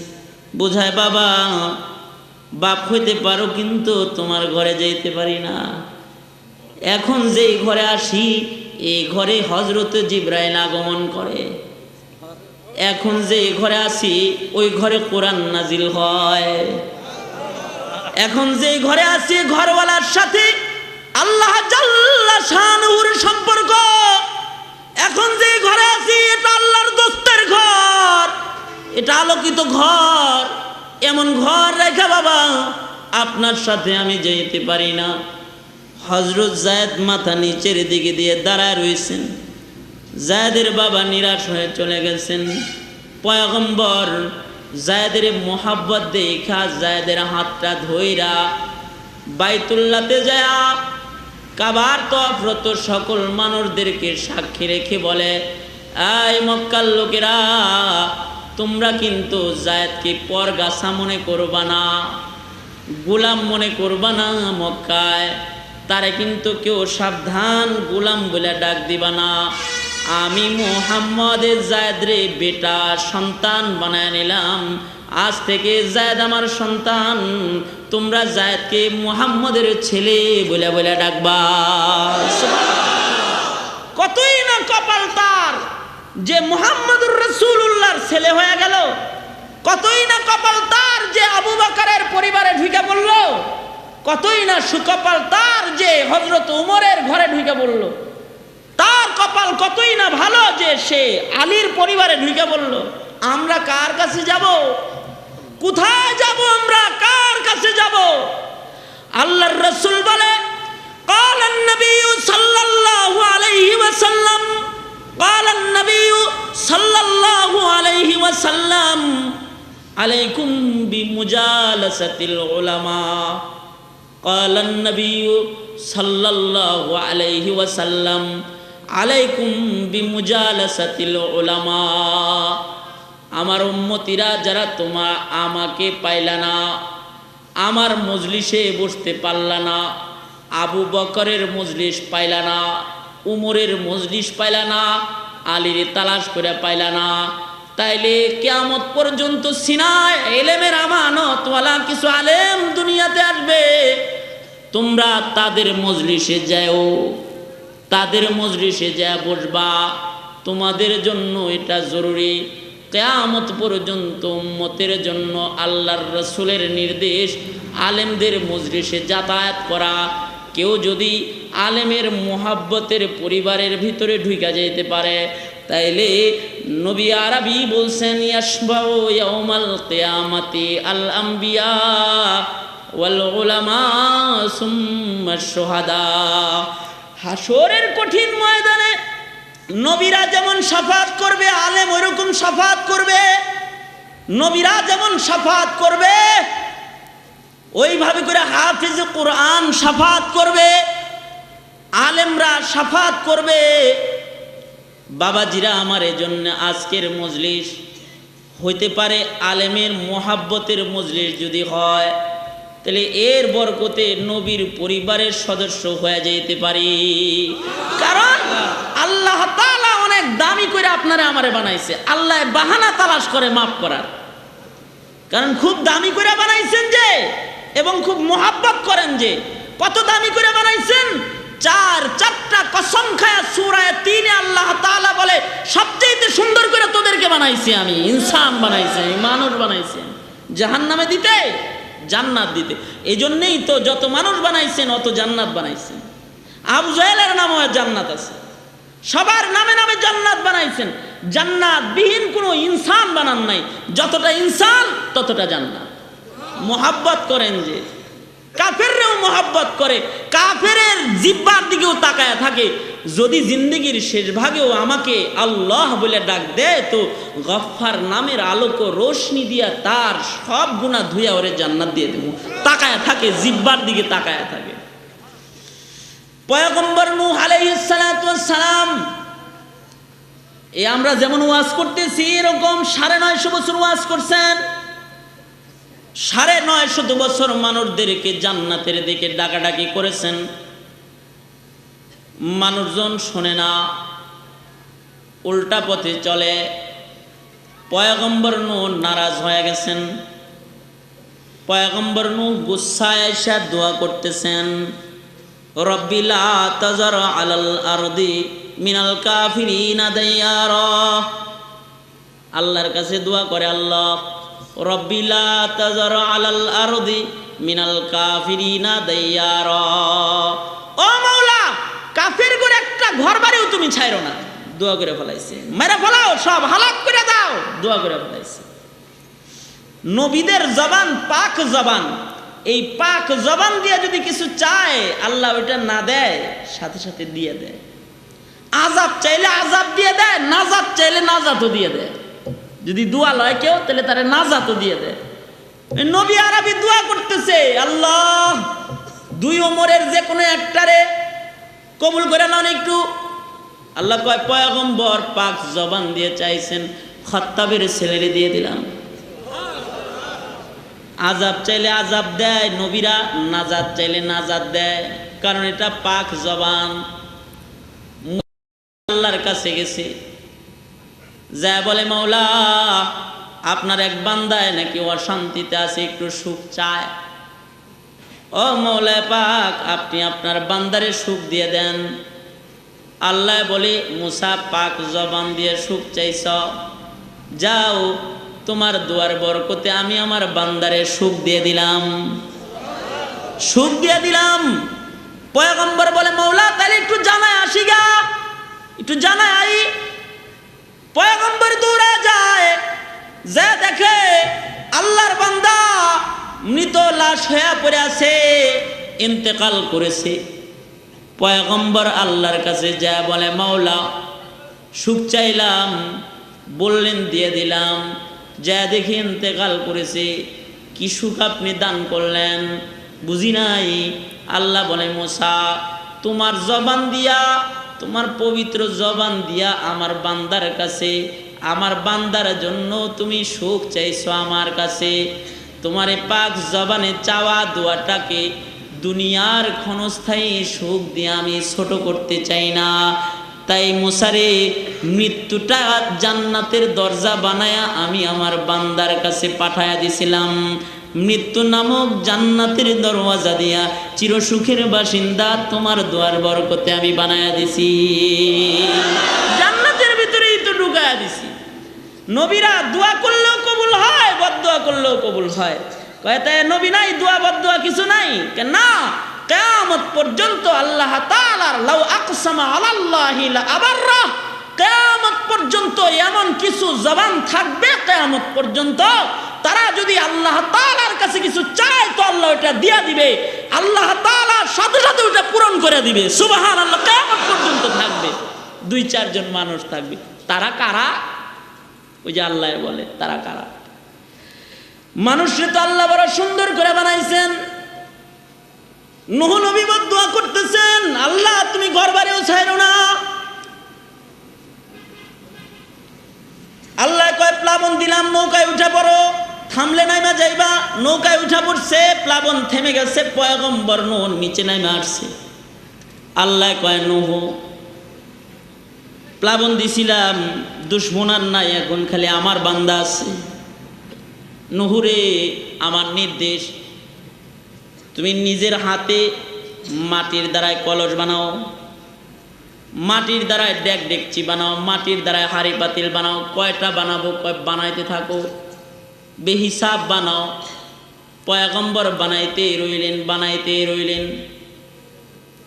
বোঝায় বাবা বাপ হইতে পারো কিন্তু তোমার ঘরে যাইতে পারি না। এখন যেই ঘরে আসি এই ঘরে হযরত জিবরাইল আগমন করে। এখন যে ঘরে আসি ওই ঘরে কোরআন নাজিল হয়। এখন যে ঘরে আসি ঘরওয়ালার সাথে আল্লাহ জাল্লা শানুর সম্পর্ক। এখন যে ঘরে আসি এটা আল্লাহর দোস্তের ঘর, এটা আলোকিত ঘর। এমন ঘর রেখে বাবা আপনার সাথে আমি যেতে পারি না। হযরত জায়েদ মাথা নিচের দিকে দিয়ে দাঁড়ায় রয়েছেন। জায়েদের বাবা নিরাশ হয়ে চলে গেছেন। পয়গম্বর জায়েদের মোহাব্বত দেখা জায়েদের হাতটা ধইরা বাইতুল্লাহতে যায় কাবার তওয়াফরত সকল মানুষদেরকে সাক্ষী রেখে বলে, এই মক্কার লোকেরা, তোমরা কিন্তু জায়েদকে পরগাছা মনে করবা না, গোলাম মনে করবা না। মক্কায় তারে কিন্তু কেউ সাবধান গোলাম বলে ডাক দিবা না। আমি মুহাম্মদের জায়েদরে বেটা সন্তান বানায় নিলাম। আজ থেকে জায়েদ আমার সন্তান, তোমরা জায়েদকে মুহাম্মদের ছেলে বলে বলে ডাকবা। কতই না কপাল তার যে মুহাম্মদুর রাসূলুল্লাহর ছেলে হয়ে গেল। কতই না কপাল তার যে আবু বকরের পরিবারে ঢুকে পড়ল। কতই না সুকপাল তার যে হযরত উমরের ঘরে ঢুকে পড়ল। তার কপাল কতই না ভালো যে সে আলীর পরিবারে ঢুকে পড়ল। আমরা কার কাছে যাব? কোথায় যাব? আমরা কার কাছে যাব? আল্লাহর রাসূল বলে, ক্বালান নবী সাল্লাল্লাহু আলাইহি ওয়াসাল্লাম, ক্বালান নবী সাল্লাল্লাহু আলাইহি ওয়াসাল্লাম, আলাইকুম বিমুজালাসাতিল উলামা। ক্বালান নবী সাল্লাল্লাহু আলাইহি ওয়াসাল্লাম, আলাইকুম বিমুজালাসাতিল উলামা। আমার উম্মতিরা যারা তোমার আমাকে পাইলা না, আমার মজলিসে বসতে পারলা না, আবু বকরের মজলিস পাইলা না, উমরের মজলিস পাইলা না, আলীর তালাশ করে পাইলা না, তাইলে কিয়ামত পর্যন্ত সিনায় ইলমের আমানতওয়ালা কিছু আলেম দুনিয়াতে আসবে। তোমরা তাদের মজলিসে যাও, তাদের মজলিসে যা বসবা। তোমাদের জন্য এটা জরুরি। কিয়ামত পর্যন্ত উম্মতের জন্য আল্লাহর রাসূলের নির্দেশ আলেমদের মজলিসে যাতায়াত করা। কেউ যদি আলেমের মোহাব্বতের পরিবারের ভিতরে ঢুকে যেতে পারে, তাইলে নবী আরবি বলছেন, ইয়াশবাউ ইয়াউমাল কিয়ামাতি আল আম্বিয়া ওয়াল উলামা সুম্মা শুহাদা। হাসরের কঠিন ময়দানে নবীরা যেমন শাফাত করবে, আলেম ওইরকম শাফাত করবে। নবীরা যেমন শাফাত করবে ওইভাবে করে হাফিজ কোরআন শাফাত করবে, আলেমরা শাফাত করবে। বাবাজিরা আমার এজন্য আজকের মজলিস হইতে পারে আলেমের মোহাব্বতের মজলিস যদি হয়, তাহলে এর বরকতে নবীর পরিবারের সদস্য হয়ে যেতে পারি। কারণ আল্লাহ তাআলা অনেক দামি করে আপনারা আমারে বানাইছে। আল্লাহ বাহানা তালাশ করে মাফ করার, কারণ খুব দামি করে বানাইছেন যে, এবং খুব মোহাব্বত করেন যে। কত দামি করে বানাইছেন? চারটা কসম খায়া সূরা ৩ আল্লাহ তাআলা বলে, সবচেয়ে সুন্দর করে তোদেরকে বানাইছি আমি। ইনসান বানাইছে, মানুষ বানাইছে জাহান্নামে দিতে, জান্নাত দিতে। এই জন্যই তো যত মানুষ বানাইছেন অত জান্নাত বানাইছেন। আবু জাহেলের নামে জান্নাত আছে, সবার নামে নামে জান্নাত বানাইছেন। জান্নাত বিহীন কোনো ইনসান বানান নাই। যতটা ইনসান ততটা জান্নাত। মোহাব্বত করেন যে, কাফেররাও মোহাব্বত করে, কাফেরের জিহ্বার দিকেও তাকায় থাকে। যদি জিন্দেগির শেষ ভাগেও আমাকে আল্লাহ বলে ডাক দেয়, তো গফফার নামের আলোক ও রোশনি দিয়া তার সব গুনাহ ধুইয়া ওরে জান্নাত দিয়ে দেব। তাকায় থাকে, জিহ্বার দিকে তাকায় থাকে। পয়গম্বর নূহ আলাইহিস সালাতু ওয়াস সালাম, এই আমরা যেমন ওয়াজ করতেছি এরকম ৯৫০ বছর ওয়াজ করছেন। 950 বছর মানুষদেরকে জান্নাতের দিকে ডাকাডাকি করেছেন, মানুষজন শোনে না, উল্টা পথে চলে। পয়গম্বর নূহ নারাজ হয়ে গেছেন। পয়গম্বর নূহ গুসায় আইসা দোয়া করতেছেন, রব্বি লা তাজার আলাল আরদি মিনাল কাফিরিনা দাইয়ারা। আল্লাহর কাছে দোয়া করে, আল্লাহ রব্বি লা তাজার আলাল আরদি মিনাল কাফিরিনা দাইয়ারা। ও মাওলা, কাফির করে একটা ঘর বাড়িও তুমি ছাইরো না। দোয়া করে ফেলাইছে, মেরে ফেলাও, সব হালাক করে দাও, দোয়া করে ফেলাইছে। নবীদের জবান পাক জবান, এই পাক জবান দিয়ে যদি কিছু চায় আল্লাহ ওইটা না দেয়, সাথে সাথে দিয়ে দেয়। আযাব চাইলে আযাব দিয়ে দেয়, নাজাত চাইলে নাজাতও দিয়ে দেয়। যদি দোয়া লয় কেউ তাহলে তারে নাজাতও দিয়ে দেয়। নবী আরবি দোয়া করতেছে, আল্লাহ 2 ওমরের যে কোনো একটারে কবুল করে নাও একটু। আল্লাহ কয়, পয়গম্বর পাক জবান দিয়ে চাইছেন, খাত্তাবের ছেলেরে দিয়ে দিলাম। আযাব চাইলে আযাব দেয়, নবীরা নাজাত চাইলে নাজাত দেয়, কারণ এটা পাক জবান। আল্লাহর কাছে গেছে, যা বলে, মাওলা আপনার এক বান্দায় নাকি অশান্তিতে আছে, একটু সুখ চায়। ও মাওলা পাক, আপনি আপনার বান্দারে সুখ দিয়ে দেন। আল্লাহ বলে, মুসা পাক জবান দিয়ে সুখ চাইছ, যাও তোমার দুয়ার বরকতে আমি আমার বান্দারে সুখ দিয়ে দিলাম, সুখ দিয়ে দিলাম। পয়গম্বর বলে, মাওলা তাহলে একটু জানায় আসি গা, একটু জানায় আই। পয়গম্বর দৌড়ে যায়, যা দেখে আল্লাহর বান্দা মৃত লাশ হয়ে পড়ে আছে, ইন্তেকাল করেছে। পয়গম্বর আল্লাহর কাছে যা বলে, মাওলা সুখ চাইলাম, বললেন দিয়ে দিলাম, যা দেখি ইন্তেকাল করেছে, কি সুখ আপনি দান করলেন বুঝি নাই। আল্লাহ বলে, মুসা তোমার জবান দিয়া, তোমার পবিত্র জবান দিয়া আমার বান্দার কাছে, আমার বান্দার জন্য তুমি সুখ চাইছো আমার কাছে। তোমার পাক জবানে চাওয়া দোয়াটাকে দুনিয়ার ক্ষণস্থায়ী সুখ দিয়ে আমি ছোট করতে চাই না। তাই মুসারে মৃত্যুটা জান্নাতের দরজা বানায়া আমি আমার বান্দার কাছে পাঠায়া দিছিলাম। মৃত্যু নামক জান্নাতের দরওয়াজা দিয়া চিরসুখের বাসিন্দা তোমার দোয়ার বরকতে আমি বানায়া দিছি, জান্নাতের ভিতরেই তো ঢুকায়া দিছি। নবীরা দোয়া করলেও কবুল হয়, বদদোয়া করলেও কবুল হয়। কয় তাই নবী নাই, দোয়া বদদোয়া কিছু নাই? না, কিয়ামত পর্যন্ত আল্লাহ তাআলার লাউ আকসামা আলাল্লাহি লা আবাররা, কিয়ামত পর্যন্ত এমন কিছু জবান থাকবে কিয়ামত পর্যন্ত, তারা যদি আল্লাহ তাআলার কাছে কিছু চায় তো আল্লাহ ওটা দিয়া দিবে, আল্লাহ তাআলা সাথে সাথে ওটা পূরণ করে দিবে। সুবহানাল্লাহ। কিয়ামত পর্যন্ত থাকবে। 2-4 জন মানুষ থাকবে। তারা কারা? ওই যে আল্লাহ বলে, তারা কারা? মানুষরে তো আল্লাহ বড় সুন্দর করে বানাইছেন। নূহ নবী দোয়া করতেছেন, আল্লাহ তুমি ঘর বাড়িও ছাইরো না। আল্লাহ কয়, প্লাবন দিলাম, নৌকায় উঠা পড়ো। থামলে নাইমা যাইবা, নৌকায় উঠা পড়ছে, প্লাবন থেমে গেছে, পয়গম্বর নূহ নিচে নাইমা আসছে। আল্লাহ কয়, নূহ প্লাবন দিছিলাম, দুশ্মন আর নাই, এখন খালি আমার বান্দা আছে। নূহ রে, আমার নির্দেশ, তুমি নিজের হাতে মাটির দ্বারায় কলস বানাও, মাটির দ্বারায় ডেক ডেকচি বানাও, মাটির দ্বারায় হাড়ি পাতিল বানাও। কয়টা বানাবো? কয় বানাইতে থাকো, বেহিসাব বানাও। পয়গম্বর বানাইতে রইলেন, বানাইতে রইলেন।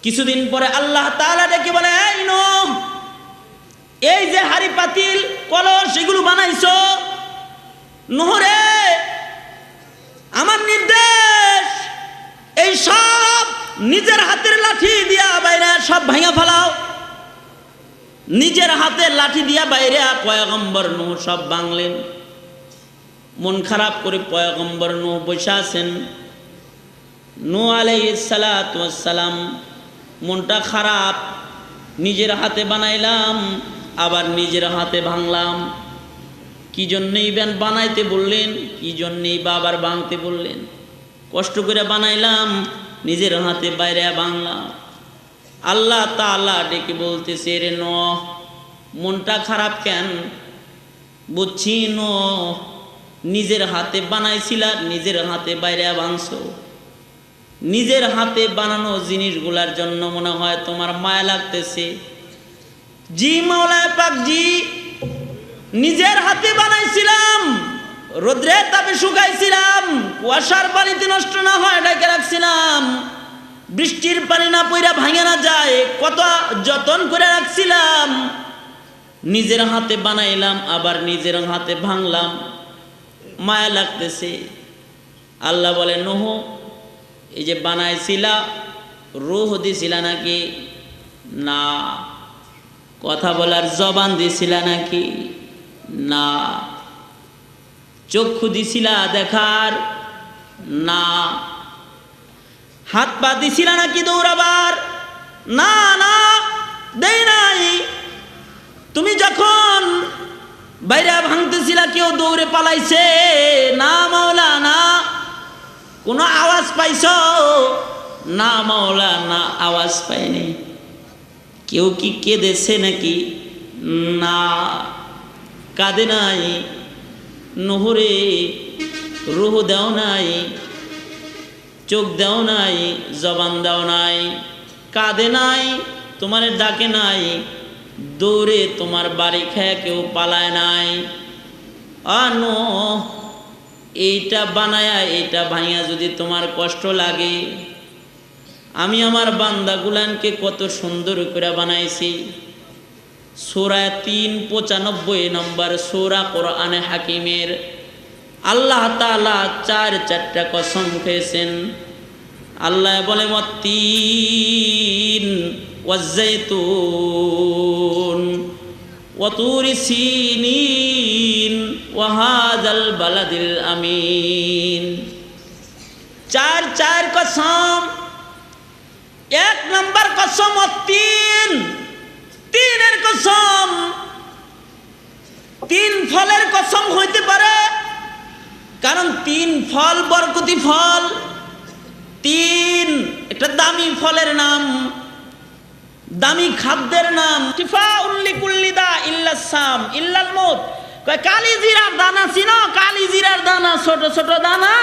কিছুদিন পরে আল্লাহ তাআলা ডেকে বলে, এই নূহ, এই যে হাড়ি পাতিল কলস এগুলো বানাইছো, নূহ রে আমার নির্দেশ, এই সব নিজের হাতের লাঠি দিয়া বাইরে সব ভাঙা ফেলাও। নিজের হাতে লাঠি দিয়া বাইরে পয়গম্বর নূহ সব ভাঙলেন। মন খারাপ করে পয়গম্বর নূহ বসে আছেন। নূহ আলাইহিস সালাতু ওয়াস সালাম মনটা খারাপ, নিজের হাতে বানাইলাম আবার নিজের হাতে ভাঙলাম, কি জন্যই বানাইতে বললেন, কি জন্যই বাবার ভাঙতে বললেন? কষ্ট করে বানাইলাম, নিজের হাতে বাইরে বাংলাম। আল্লাহ তাআলা ডেকে বলতেছে, রে নূহ, মনটা খারাপ কেন? বুঝছি নূহ, নিজের হাতে বানাইছিলা, নিজের হাতে বাইরে ভাঙছো। নিজের হাতে বানানো জিনিসগুলার জন্য মনে হয় তোমার মায়া লাগতেছে। জি মাওলানা পাক জি, নিজের হাতে বানাইছিলাম, রোদ্রে তাপে শুকাইছিলাম, কুয়াশার পানিতে নষ্ট না হয় ঢেকে রাখছিলাম, বৃষ্টির পানি না পইরা ভাঙে না যায়, কত যত্ন করে রাখছিলাম। নিজের হাতে বানাইলাম, আবার নিজের হাতে ভাঙলাম, মায়া লাগতেছে। আল্লাহ বলে, নূহ, এই যে বানাইছিলা, রূহ দিছিলা নাকি? না। কথা বলার জবান দিছিলা নাকি? না। চক্ষু দিছিলা দেখার? না। হাত পা দিছিলা নাকি দৌড়াবার? না না, দেই নাই। তুমি যখন বাইরে ভাঙতেছিলা কেউ দৌড়ে পালাইছে? না মাওলানা। কোনো আওয়াজ পাইছো? না মাওলানা, আওয়াজ পাইনি। কেউ কি কেঁদেছে নাকি? না, কাঁদে নাই। নহরে রূহ দাও নাই, চোখ দাও নাই, জবান দাও নাই, কাঁদে নাই, তোমার ডাকে নাই, দৌড়ে তোমার বাড়ি খেয়ে কেউ পালায় নাই। আনো এইটা বানায়া এইটা ভাইয়া যদি তোমার কষ্ট লাগে, আমি আমার বান্দাগুলানকে কত সুন্দর করে বানাইছি। সূরা 395 নম্বর সূরা কোরআনে হাকিমের আল্লাহ তাআলা চারটা কসম খেয়েছেন। আল্লাহ বলে, ওয়াত্তিন ওয়াজ্জাইতুন ওয়া তুরি সিনিন ওয়া হাযাল বালাদিল আমিন। চার কসম। এক নম্বর কসম তিন, তিনের কসম। তিন ফলের কসম হইতে পারে, কারণ তিন ফল বরকতি ফল। তিন একটা দামি ফলের নাম, দামি খাদ্যের নাম। শিফাউল লিকুল্লি দা ইল্লা সাম ইল্লাল মউত। কয় কালি জিরার দানা চিনো? কালি জিরার দানা, ছোট ছোট দানা,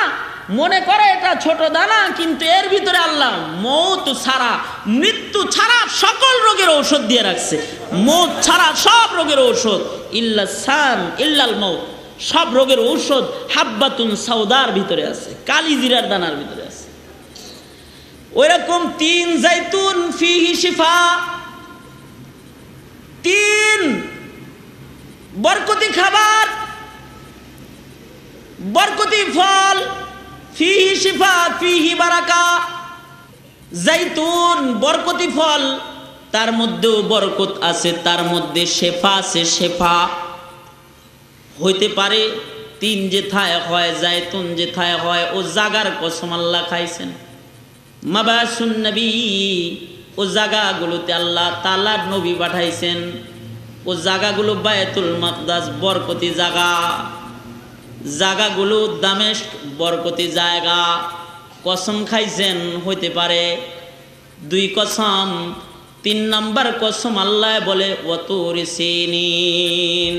মনে করে এটা ছোট দানা, কিন্তু এর ভিতরে আল্লাহ মৌত ছাড়া, মৃত্যু ছাড়া সকল রোগের ঔষধ দিয়ে রাখছে। মৌত ছাড়া সব রোগের ঔষধ, ইল্লা সাম ইল্লাল মউত, সব রোগের ঔষধ হাব্বাতুন সাউদার ভিতরে আছে, কালি জিরার দানার ভিতরে আছে। ওইরকম তিন জাইতুন ফিহি শিফা, তিন বরকতি খাবার, বরকতি ফল, ফিহি শিফা ফিহি বারাকা। জাইতুন বরকতি ফল, তার মধ্যেও বরকত আছে, তার মধ্যে শেফা আছে। শেফা হইতে পারে তিন যেথায় হয়, জাইতুন যেথায় হয়, ও জাগার কসম আল্লাহ খাইছেন। মাবাসুন নবী, ও জায়গাগুলোতে আল্লাহ তাআলা নবী পাঠাইছেন। ও জায়গাগুলো বায়তুল মাকদাস বরকতি জায়গা, জায়গাগুলো দামেস্ক বরকতি জায়গা। কসম খাইছেন, হইতে পারে দুই কসম। তিন নম্বর কসম আল্লাহ বলে, ওয়াতুরি সিনিন,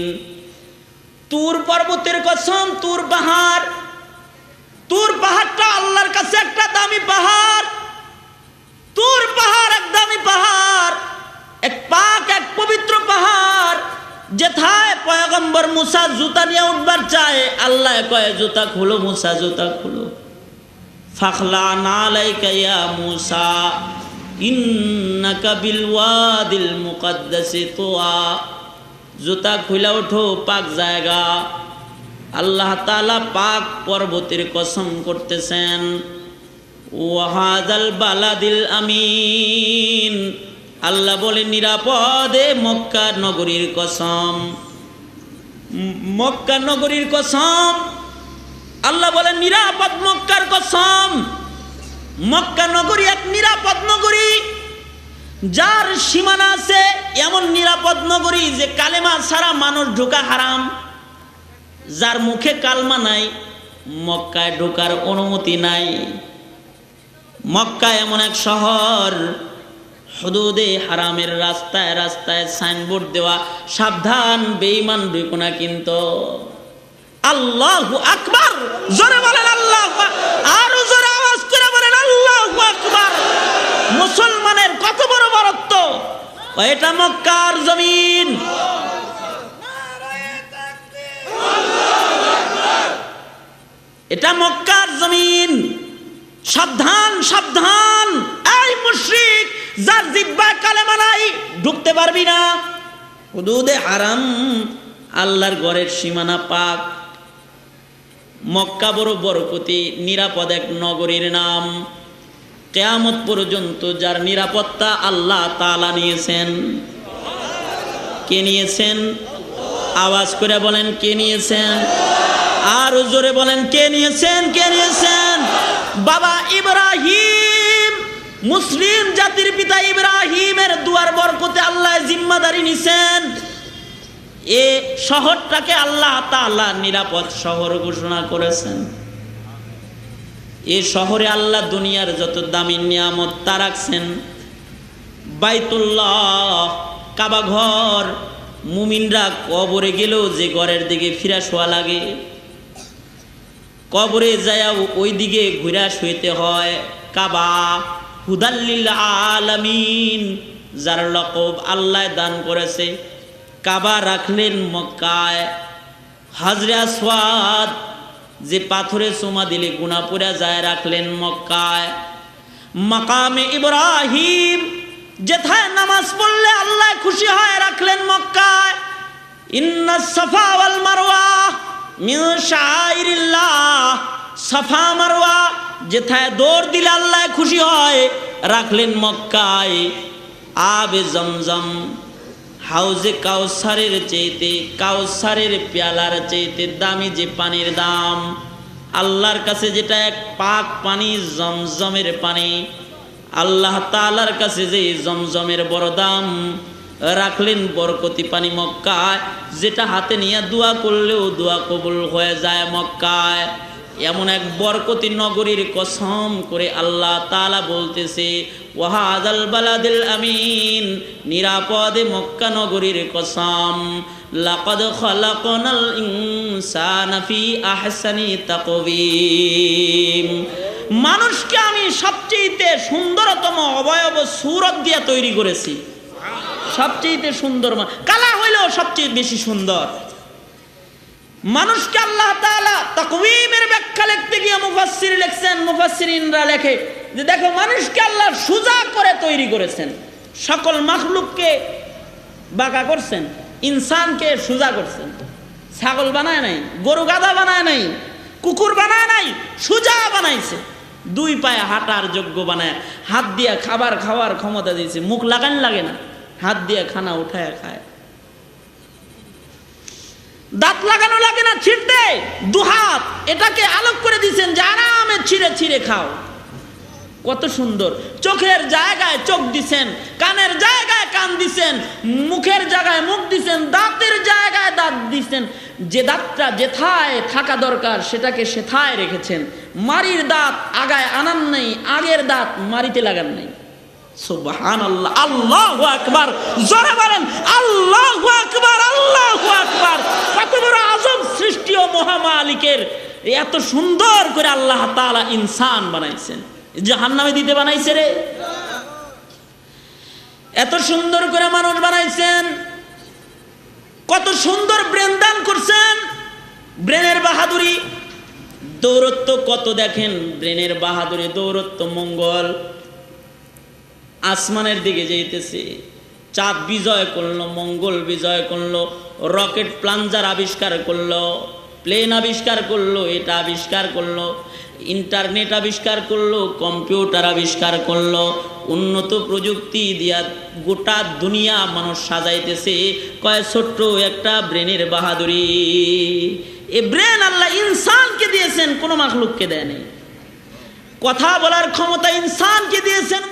তুর পর্বতের কসম। তুর পাহাড়, তুর পাহাড়টা আল্লাহর কাছে একটা দামি পাহাড়। তুর পাহাড় এক দামি পাহাড়, এক পাক, এক পবিত্র পাহাড়, যেথায় পয়গম্বর মুসা জুতা নিয়ে উঠবার চায়, আল্লাহ কয় জুতা খুলো মুসা, জুতা খুলো। ফাখলা নালাইকা ইয়া মুসা ইন্নাকা বিল ওয়াদিল মুকদ্দাসি তুয়া। জুতা খুলে ওঠো, পাক জায়গা। আল্লাহ তাআলা পাক পর্বতের কসম করতেছেন। ওয়াহাদাল বালাদিল আমিন, আল্লাহ বলে নিরাপদে মক্কা নগরীর কসম। মক্কা নগরীর কসম, আল্লাহ বলে নিরাপদ মক্কার কসম। মক্কা নগরী এক নিরাপদ নগরী, যার সীমানা আছে, এমন নিরাপদ নগরী যে কালেমা ছাড়া মানুষ ঢোকা হারাম। যার মুখে কালমা নাই মক্কায় ঢোকার অনুমতি নাই। মক্কা এমন এক শহর, হুদুদে হারামের রাস্তায় রাস্তায় সাইনবোর্ড দেওয়া, সাবধান বেঈমান ঢুকো না কিন্তু। আল্লাহু আকবার, জোরে বলেন আল্লাহু আকবার, আরো জোরে আওয়াজ করে বলেন আল্লাহু আকবার। মুসলমানের কত বড় বরত্ব, এটা মক্কার জমিন। এটা মক্কার জমিন। সাবধান সাবধান, এই মুশরিক, যার জিহ্বায় কালেমা নাই ঢুকতে পারবি না। হুদুদে হারাম, আল্লাহর ঘরের সীমানা পাক। মক্কা বড় বরকতি, নিরাপদ এক নগরীর নাম। কিয়ামত পর্যন্ত যার নিরাপত্তা আল্লাহ তাআলা নিয়েছেন। কে নিয়েছেন? আওয়াজ করে বলেন কে নিয়েছেন? আর জোরে বলেন কে নিয়েছেন? কে নিয়েছেন? বাবা ইব্রাহিম, মুসলিম জাতির পিতা ইব্রাহিমের দুয়ার বরকতে আল্লাহ জিম্মাদারি নিছেন। এ শহরটাকে আল্লাহ তাআলা নিরাপদ শহর ঘোষণা করেছেন। এ শহরে আল্লাহ দুনিয়ার যত দামি নিয়ামত তা রাখছেন। বাইতুল্লাহ, কাবা ঘর, মুমিনরা কবরে গেলেও যে ঘরের দিকে ফিরা শোয়া লাগে, কবরে যায় ওই দিকে ঘুরা শুইতে হয়। কাবা হুদাল্লিল আলামিন, যার লকব আল্লাহ দান করেছে। কাবা রাখলেন মক্কায়। হাজরে আসওয়াদ, যে পাথরে চুমা দিলে গুনাহ পুরা যায়, রাখলেন মক্কায়। মাকামে ইব্রাহিম, যেথায় নামাজ পড়লে আল্লাহ খুশি হয়, রাখলেন মক্কায়। ইন্নাস সাফা ওয়াল মারওয়া মিন শাআইরিল্লাহ, সাফা মারওয়া যেথায় দৌড় দিলে আল্লাহ খুশি হয়, রাখলেন মক্কায়। আবে জমজম, হাউজে কাউসারের চাইতে, কাউসারের পেয়ালার চাইতে দামি যে পানির দাম, আল্লাহর কাছে যেটা এক পাক পানি, জমজমের পানি, আল্লাহ তাআলার কাছে যে জমজমের বড় দাম, রাখলেন বরকতি পানি মক্কায়, যেটা হাতে নিয়ে দোয়া করলেও দোয়া কবুল হয়ে যায় মক্কায়। এমন এক বরকতি নগরীর কসম করে আল্লাহ তাআলা বলতেছে, ওয়াহাদাল বালাদিল আমিন, নিরাপদে মক্কা নগরীর কসম। লাকাদ খালাকনাল ইনসানা ফি আহসানি তাকওয়িম, মানুষকে আমি সবচেয়ে সুন্দরতম অবয়ব সূরত দিয়ে তৈরি করেছি। সবচেয়ে সুন্দর, কালা হইলেও সবচেয়ে বেশি সুন্দর মানুষকে আল্লাহ তাআলা। তাকওয়িমের ব্যাখ্যা লিখতে গিয়ে মুফাসসির লিখছেন, মুফাসসিরিনরা লেখে যে দেখো, মানুষকে আল্লাহ সোজা করে তৈরি করেছেন, সকল মাখলুককে বাঁকা করছেন, ইনসানকে সোজা করছেন। ছাগল বানায় নাই, গরু গাধা বানায় নাই, কুকুর বানায় নাই, সোজা বানাইছে। দুই পায়ে হাঁটার যোগ্য বানায়, হাত দিয়ে খাবার খাওয়ার ক্ষমতা দিয়েছে, মুখ লাগান লাগে না, হাত দিয়ে খানা উঠায় খায়। দাঁত লাগানো লাগে না ছিঁড়তে, দুহাত এটাকে আলোক করে দিয়েছেন যে আরামে ছিঁড়ে ছিঁড়ে খাও। কত সুন্দর। চোখের জায়গায় চোখ দিছেন, কানের জায়গায় কান দিছেন, মুখের জায়গায় মুখ দিছেন, দাঁতের জায়গায় দাঁত দিছেন। যে দাঁতটা যেথায় থাকা দরকার সেটাকে সেথায় রেখেছেন। মারির দাঁত আগায় আনান নেই, আগের দাঁত মারিতে লাগান নেই। সুবহানাল্লাহ, আল্লাহু আকবার, জোরে বলেন আল্লাহু আকবার, আল্লাহু আকবার। কত বড় আজব সৃষ্টি ও মহামালিকের, এত সুন্দর করে আল্লাহ তাআলা ইনসান বানাইছেন। জাহান্নামে দিতে বানাইছে রে, এত সুন্দর করে মানুষ বানাইছেন। কত সুন্দর ব্রেন দান করছেন, ব্রেনের বাহাদুরি, দৌরত্ব কত দেখেন, ব্রেনের বাহাদুরি, দৌরত্ব। মঙ্গল আসমানের দিকে যাইতেছে, চাঁদ বিজয় করলো, মঙ্গল বিজয় করলো, রকেট প্লাঞ্জার আবিষ্কার করলো, প্লেন আবিষ্কার করলো, এটা আবিষ্কার করলো, ইন্টারনেট আবিষ্কার করলো, কম্পিউটার আবিষ্কার করলো, উন্নত প্রযুক্তি দিয়া গোটা দুনিয়া মানুষ সাজাইতেছে। কয় ছোট্ট একটা ব্রেনের বাহাদুরি। এ ব্রেন আল্লাহ ইনসানকে দিয়েছেন, কোনো মাখলুককে দেয়নি। কথা বলার ক্ষমতা ইনসানকে দিয়েছেন।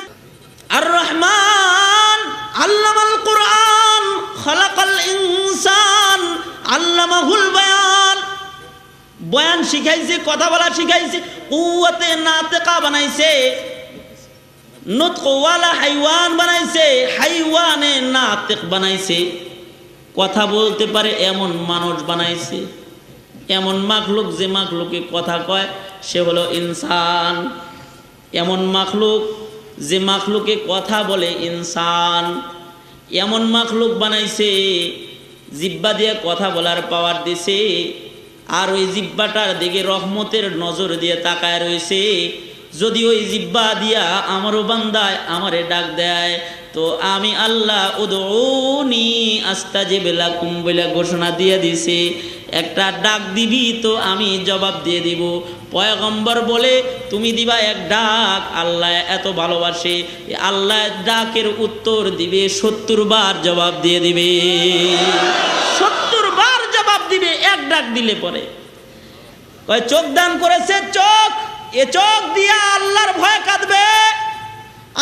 আর রহমান আল্লামাল কুরআন, খালাকাল ইনসান আল্লামাহুল বায়ান। বয়ান শিখাইছে, কথা বলা শিখাইছে, কুওয়াতে নাতিকা বানাইছে, নুতকওয়ালা হাইওয়ান বানাইছে, হাইওয়ানে নাতিক বানাইছে, কথা বলতে পারে এমন মানুষ বানাইছে। এমন মাখলুক, যে মাখলুকে কথা কয় সে হলো ইনসান। এমন মাখলুক যে মাখলুকে কথা বলে ইনসান। এমন মাখলুক বানাইছে, জিব্বা দিয়ে কথা বলার পাওয়ার দিছে, আর ওই জিব্বাটার দিকে রহমতের নজর দিয়ে তাকায় রয়েছে। যদি ওই জিব্বা দিয়া আমারও বান্দায় আমারে ডাক দেয়, তো আমি আল্লাহ উদউনি আস্তাজিব লাকুম বলে ঘোষণা দিয়ে দিছি। একটা ডাক দিবি তো আমি জবাব দিয়ে দিব। পয়গম্বর বলে তুমি দিবা এক ডাক, আল্লাহ এত ভালোবাসে, আল্লাহ ডাকের উত্তর দিবে 70 বার জবাব দিয়ে দিবে। 70 বার জবাব দিবে এক ডাক দিলে পরে। কয় চোখ দান করেছে, চোখ, এ চোখ দিয়া আল্লাহর ভয় কাঁদবে।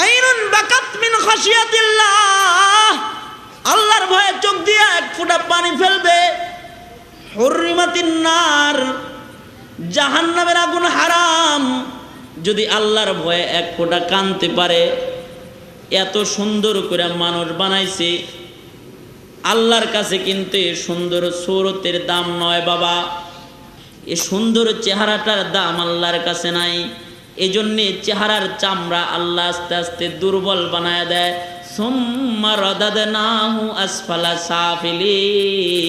আইনুন বাকাত মিন খাশিয়াতিল্লাহ, আল্লাহর ভয়ে চোখ দিয়া এক ফোঁটা পানি ফেলবে। হুররিমাতিন নার, জাহান্নামের আগুন হারাম। যদি আল্লাহর ভয়ে এক ফোঁটা কাঁদতে পারে, এত সুন্দর করে মানুষ বানাইছে। আল্লাহর কাছে কিন্তু সুন্দর সূরতের দাম নয় বাবা, এ সুন্দর চেহারাটার দাম আল্লাহর কাছে নাই। এজন্যে চেহারার চামড়া আল্লাহ আস্তে আস্তে দুর্বল বানায় দেয়। সুম্মা রাদাদনাহু আসফালা সাফিলিন।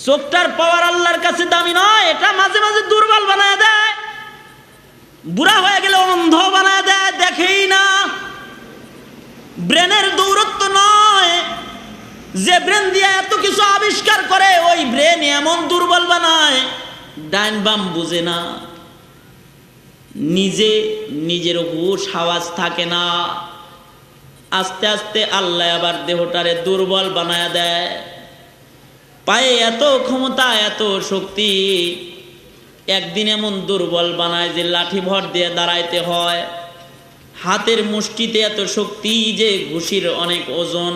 চোখটার পাওয়ার আল্লাহর কাছে দামি নয়, এটা মাঝে মাঝে দুর্বল বানায় দেয়। বুড়া হয়ে গেলে অন্ধ বানায় দেয়, দেখেই না। ব্রেনের দৌরত্ব নয়, যে ব্রেন দিয়ে এত কিছু আবিষ্কার করে ওই ব্রেন এমন দুর্বল বানায়, ডাইন বাম বুঝে না, নিজে নিজের হুশ আওয়াজ থাকে না। আস্তে আস্তে আল্লাহ আবার দেহটারে দুর্বল বানায় দেয়। পায়ে এত ক্ষমতা, এত শক্তি, একদিন এমন দুর্বল বানায় যে লাঠি ভর দিয়ে দাঁড়াইতে হয়। হাতের মুষ্টিতে এত শক্তি যে ঘুষির অনেক ওজন।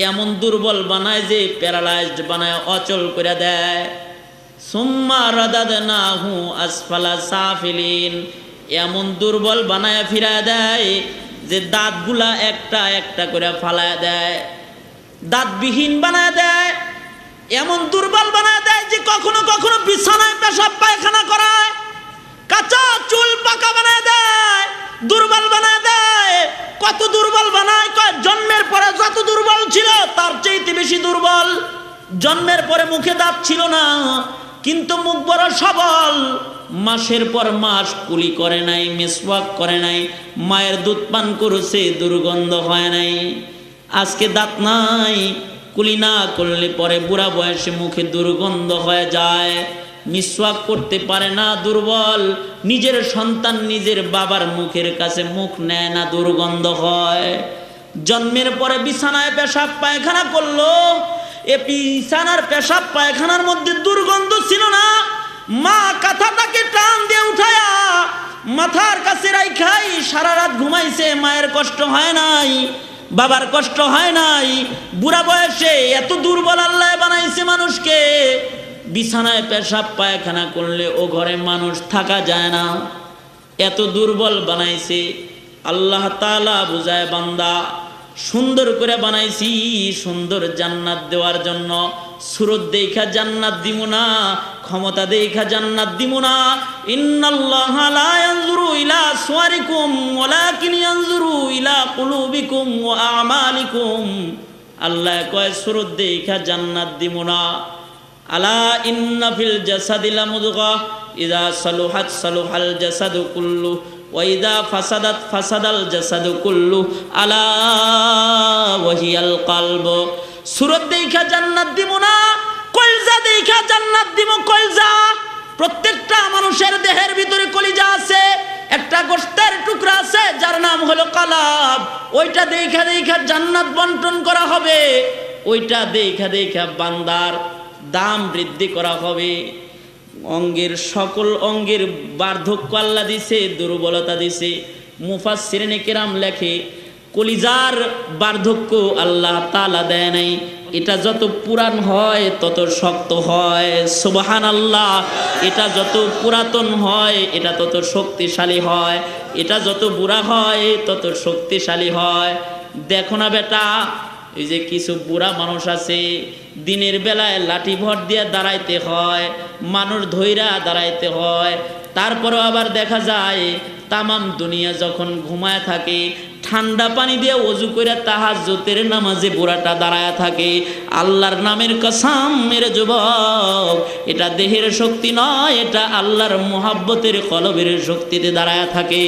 এমন দুর্বল বানায় যে প্যারালাইজড বানায়, অচল করে দেয়। সুম্মা রাদাদনাহু আসফালা সাফিলিন, এমন দুর্বল বানায় ফিরায় দেয় যে দাঁতগুলা একটা একটা করে ফালায় দেয়, দাঁতবিহীন বানায় দেয়। এমন দুর্বল বানায় দেয় যে কখনো কখনো বিছানায় পেশাব পায়খানা করায়। কাঁচা চুল পাকা বানায় দেয়, দুর্বল বানায় দেয়। কত দুর্বল বানায়, জন্মের পরে যত দুর্বল ছিল তার চাইতে বেশি দুর্বল। জন্মের পরে মুখে দাঁত ছিল না, কিন্তু মুখ বড় সবল। মাসের পর মাস কুলি করে নাই, মিসওয়াক করে নাই, মায়ের দুধ পান করেছে, দুর্গন্ধ হয় নাই। আজকে দাঁত নাই, কুলি না করলে পরে বুড়া বয়সে মুখে দুর্গন্ধ হয়ে যায়। মিসওয়াক করতে পারে না, দুর্বল। নিজের সন্তান নিজের বাবার মুখের কাছে মুখ নেয় না, দুর্গন্ধ হয়। জন্মের পরে বিছানায় পেশাব পায়খানা করলো, এ বিছানার পেশাব পায়খানার মধ্যে দুর্গন্ধ ছিল না। মা কাঁথাটাকে টান দিয়ে উঠায়া মাথার কাছে রাইখাই সারা রাত ঘুমাইছে, মায়ের কষ্ট হয় নাই, বাবার কষ্ট হয় নাই। বুড়া বয়সে এত দুর্বল আল্লাহ বানাইছে মানুষকে, বিছানায় পেশাব পায়খানা করলে ও ঘরে মানুষ থাকা যায় না, এত দুর্বল বানাইছে। আল্লাহ তাআলা বুঝায়, বান্দা সুন্দর করে বানাইছি সুন্দর জান্নাত দেওয়ার জন্য। সুরত দেখা জান্নাত দিমু না, ক্ষমতা দেখা জান্নাত দিমু না। ইন্নাল্লাহা লা ইয়ানজুরু ইলা সুওয়ারিকুম ওয়ালাকিন ইয়ানজুরু ইলা কুলুবিকুম ওয়া আমালিকুম। আল্লাহ কয় সুরত দেখা জান্নাত দিমু না। আলা ইন্না ফিল জাসাদি লামুদগা ইযা সালুহাত সালুহাল জাসাদু কুল্লু ওয়া ইযা ফাসাদাত ফাসাদাল জাসাদু কুল্লু আলা ওয়াহিয়াল কলব। সুরত দেখা জান্নাত দিব না, কলজা দেখা জান্নাত দিব। কলজা, প্রত্যেকটা মানুষের দেহের ভিতরে কলিজা আছে, একটা গোশতের টুকরা আছে যার নাম হলো কলব। ওইটা দেখা দেখা জান্নাত বন্টন করা হবে, ওইটা দেখা দেখা বান্দার দাম বৃদ্ধি করা হবে। অঙ্গের সকল অঙ্গের বার্ধক্য আল্লাহ দিছে, দুর্বলতা দিছে। মুফাসসিরিনে কেরাম লেখে কলিজার বার্ধক্য আল্লাহ তাআলা দেয় নাই, এটা যত পুরান হয় তত শক্ত হয়। সুবহানাল্লাহ। এটা যত পুরাতন হয় এটা তত শক্তিশালী হয়, এটা যত বুড়া হয় তত শক্তিশালী হয়। দেখো না বেটা, এই যে কিছু বুড়া মানুষ আছে, দিনের বেলায় লাঠি ভর দিয়ে দাঁড়াইতে হয়, মানুষ ধইরা দাঁড়াইতে হয়। তারপরেও আবার দেখা যায় তামাম দুনিয়া যখন ঘুমায় থাকে, ঠান্ডা পানি দিয়ে ওযু করে তাহাজ্জুদের নামাজে বুড়াটা দাঁড়ায় থাকে। আল্লাহর নামের কসম মেরে যুবক, এটা দেহের শক্তি নয়, এটা আল্লাহর মুহাব্বতের কলবের শক্তিতে দাঁড়ায় থাকে।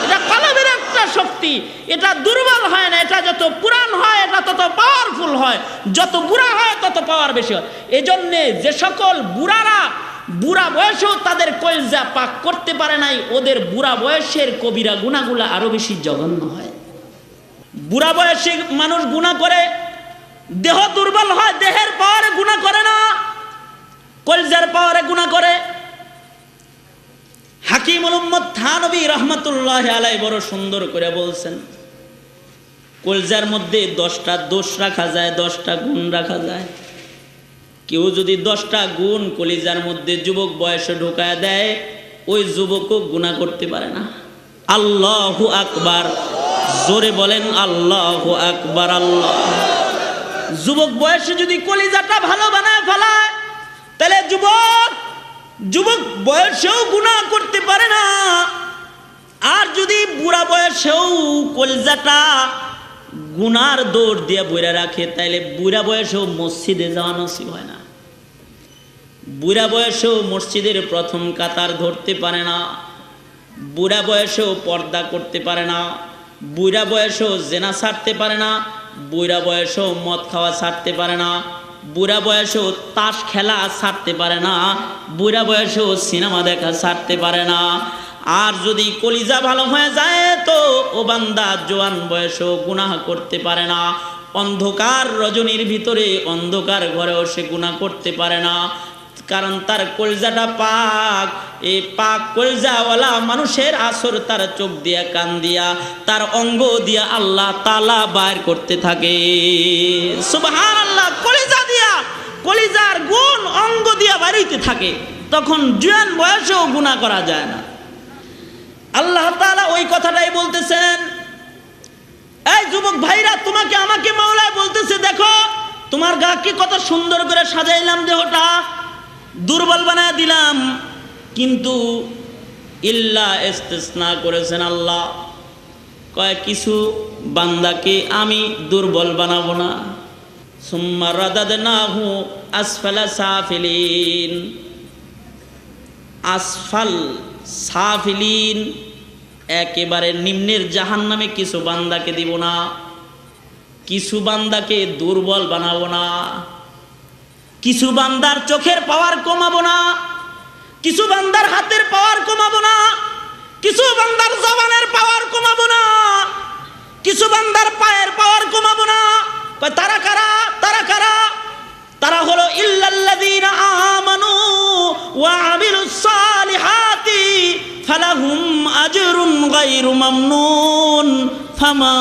এটা কলবের একটা শক্তি, এটা দুর্বল হয় না। এটা যত পুরান হয় এটা তত পাওয়ারফুল হয়, যত বুড়া হয় তত পাওয়ার বেশি হয়। এজন্যে যে সকল বুড়ারা বুড়া বয়সেও তাদের কলজা পাক করতে পারে নাই, ওদের বুড়া বয়সের কবিরা গুনাহগুলো আরো বেশি জঘন্য হয়। বুড়া বয়সে মানুষ গুনাহ করে, দেহ দুর্বল হয়, দেহের পাওয়ারে গুনাহ করে না, কলজার পাওয়ারে গুনাহ করে। হাকিমুল উম্মত থানবী রাহমাতুল্লাহি আলাইহি বড় সুন্দর করে বলছেন, কলজার মধ্যে 10টা দোষ রাখা যায়, 10টা গুণ রাখা যায়। কেউ যদি 10টা গুণ কলিজার মধ্যে যুবক বয়সে ঢোকায় দেয়, ওই যুবকও গুনাহ করতে পারে না। আল্লাহু আকবার, জোরে বলেন আল্লাহু আকবার। আল্লাহ, যুবক বয়সে যদি কলিজাটা ভালো বানায় ফেলায়, তাহলে যুবক বয়সেও গুনাহ করতে পারে না। আর যদি বুড়া বয়সেও কলিজাটা গুনার দৌড় দিয়ে বইরা রাখে, তাইলে বুড়া বয়সেও মসজিদে যাওয়া নসিব হয় না। বুড়া বয়সেও মসজিদের প্রথম কাতার ধরতে পারে না, বুড়া বয়সেও পর্দা করতে পারে না, বুড়া বয়সেও জেনা ছাড়তে পারে না, বুড়া বয়সেও মদ খাওয়া ছাড়তে পারে না, বুড়া বয়সেও তাস খেলা ছাড়তে পারে না, বুড়া বয়সেও সিনেমা দেখা ছাড়তে পারে না। আর যদি কলিজা ভালো হয়ে যায় তো ও বান্দা জোয়ান বয়সেও গুনাহ করতে পারে না। অন্ধকার রজনীর ভিতরে অন্ধকার ঘরেও সে গুনাহ করতে পারে না, কারণ তার কলজাটা পাক। এই পাক কলজাওয়ালা মানুষের আসর তার চোখ দিয়া, কান দিয়া, তার অঙ্গ দিয়া আল্লাহ তাআলা বাইর করতে থাকে। সুবহানাল্লাহ। কলিজা দিয়া, কলিজার গুণ অঙ্গ দিয়া বাইর হইতে থাকে, তখন জোয়ান বয়সেও গুনাহ করা যায় না। আল্লাহ তাআলা ওই কথাটাই বলতেছেন, এই যুবক ভাইরা, তোমাকে আমাকে মাওলায় বলতেছে, দেখো তোমার গাকে কত সুন্দর করে সাজাইলাম, দেহটা দুর্বল বানায় দিলাম, কিন্তু ইল্লা ইস্তিসনা করেছেন আল্লাহ, কয় কিছু বান্দাকে আমি দুর্বল বানাবো না। সুম্মা রাদাদনাহু আসফালা সাফিলিন। আসফাল সাফিলিন, একেবারে নিম্নের জাহান্নামে কিছু বান্দাকে দিব না, কিছু বান্দাকে দুর্বল বানাবো না, কিছু বান্দার চোখের পাওয়ার কমাবো না, কিছু বান্দার হাতের পাওয়ার কমাবো না, কিছু বান্দার জবানের পাওয়ার কমাবো না, কিছু বান্দার পায়ের পাওয়ার কমাবো না। তারা কারা? তারা কারা? তারা হলো ইল্লাল্লাযীনা আমানু ওয়া আমিলুস সালিহাতি ফালাহুম আজরুন গায়রু মামনুন ফামা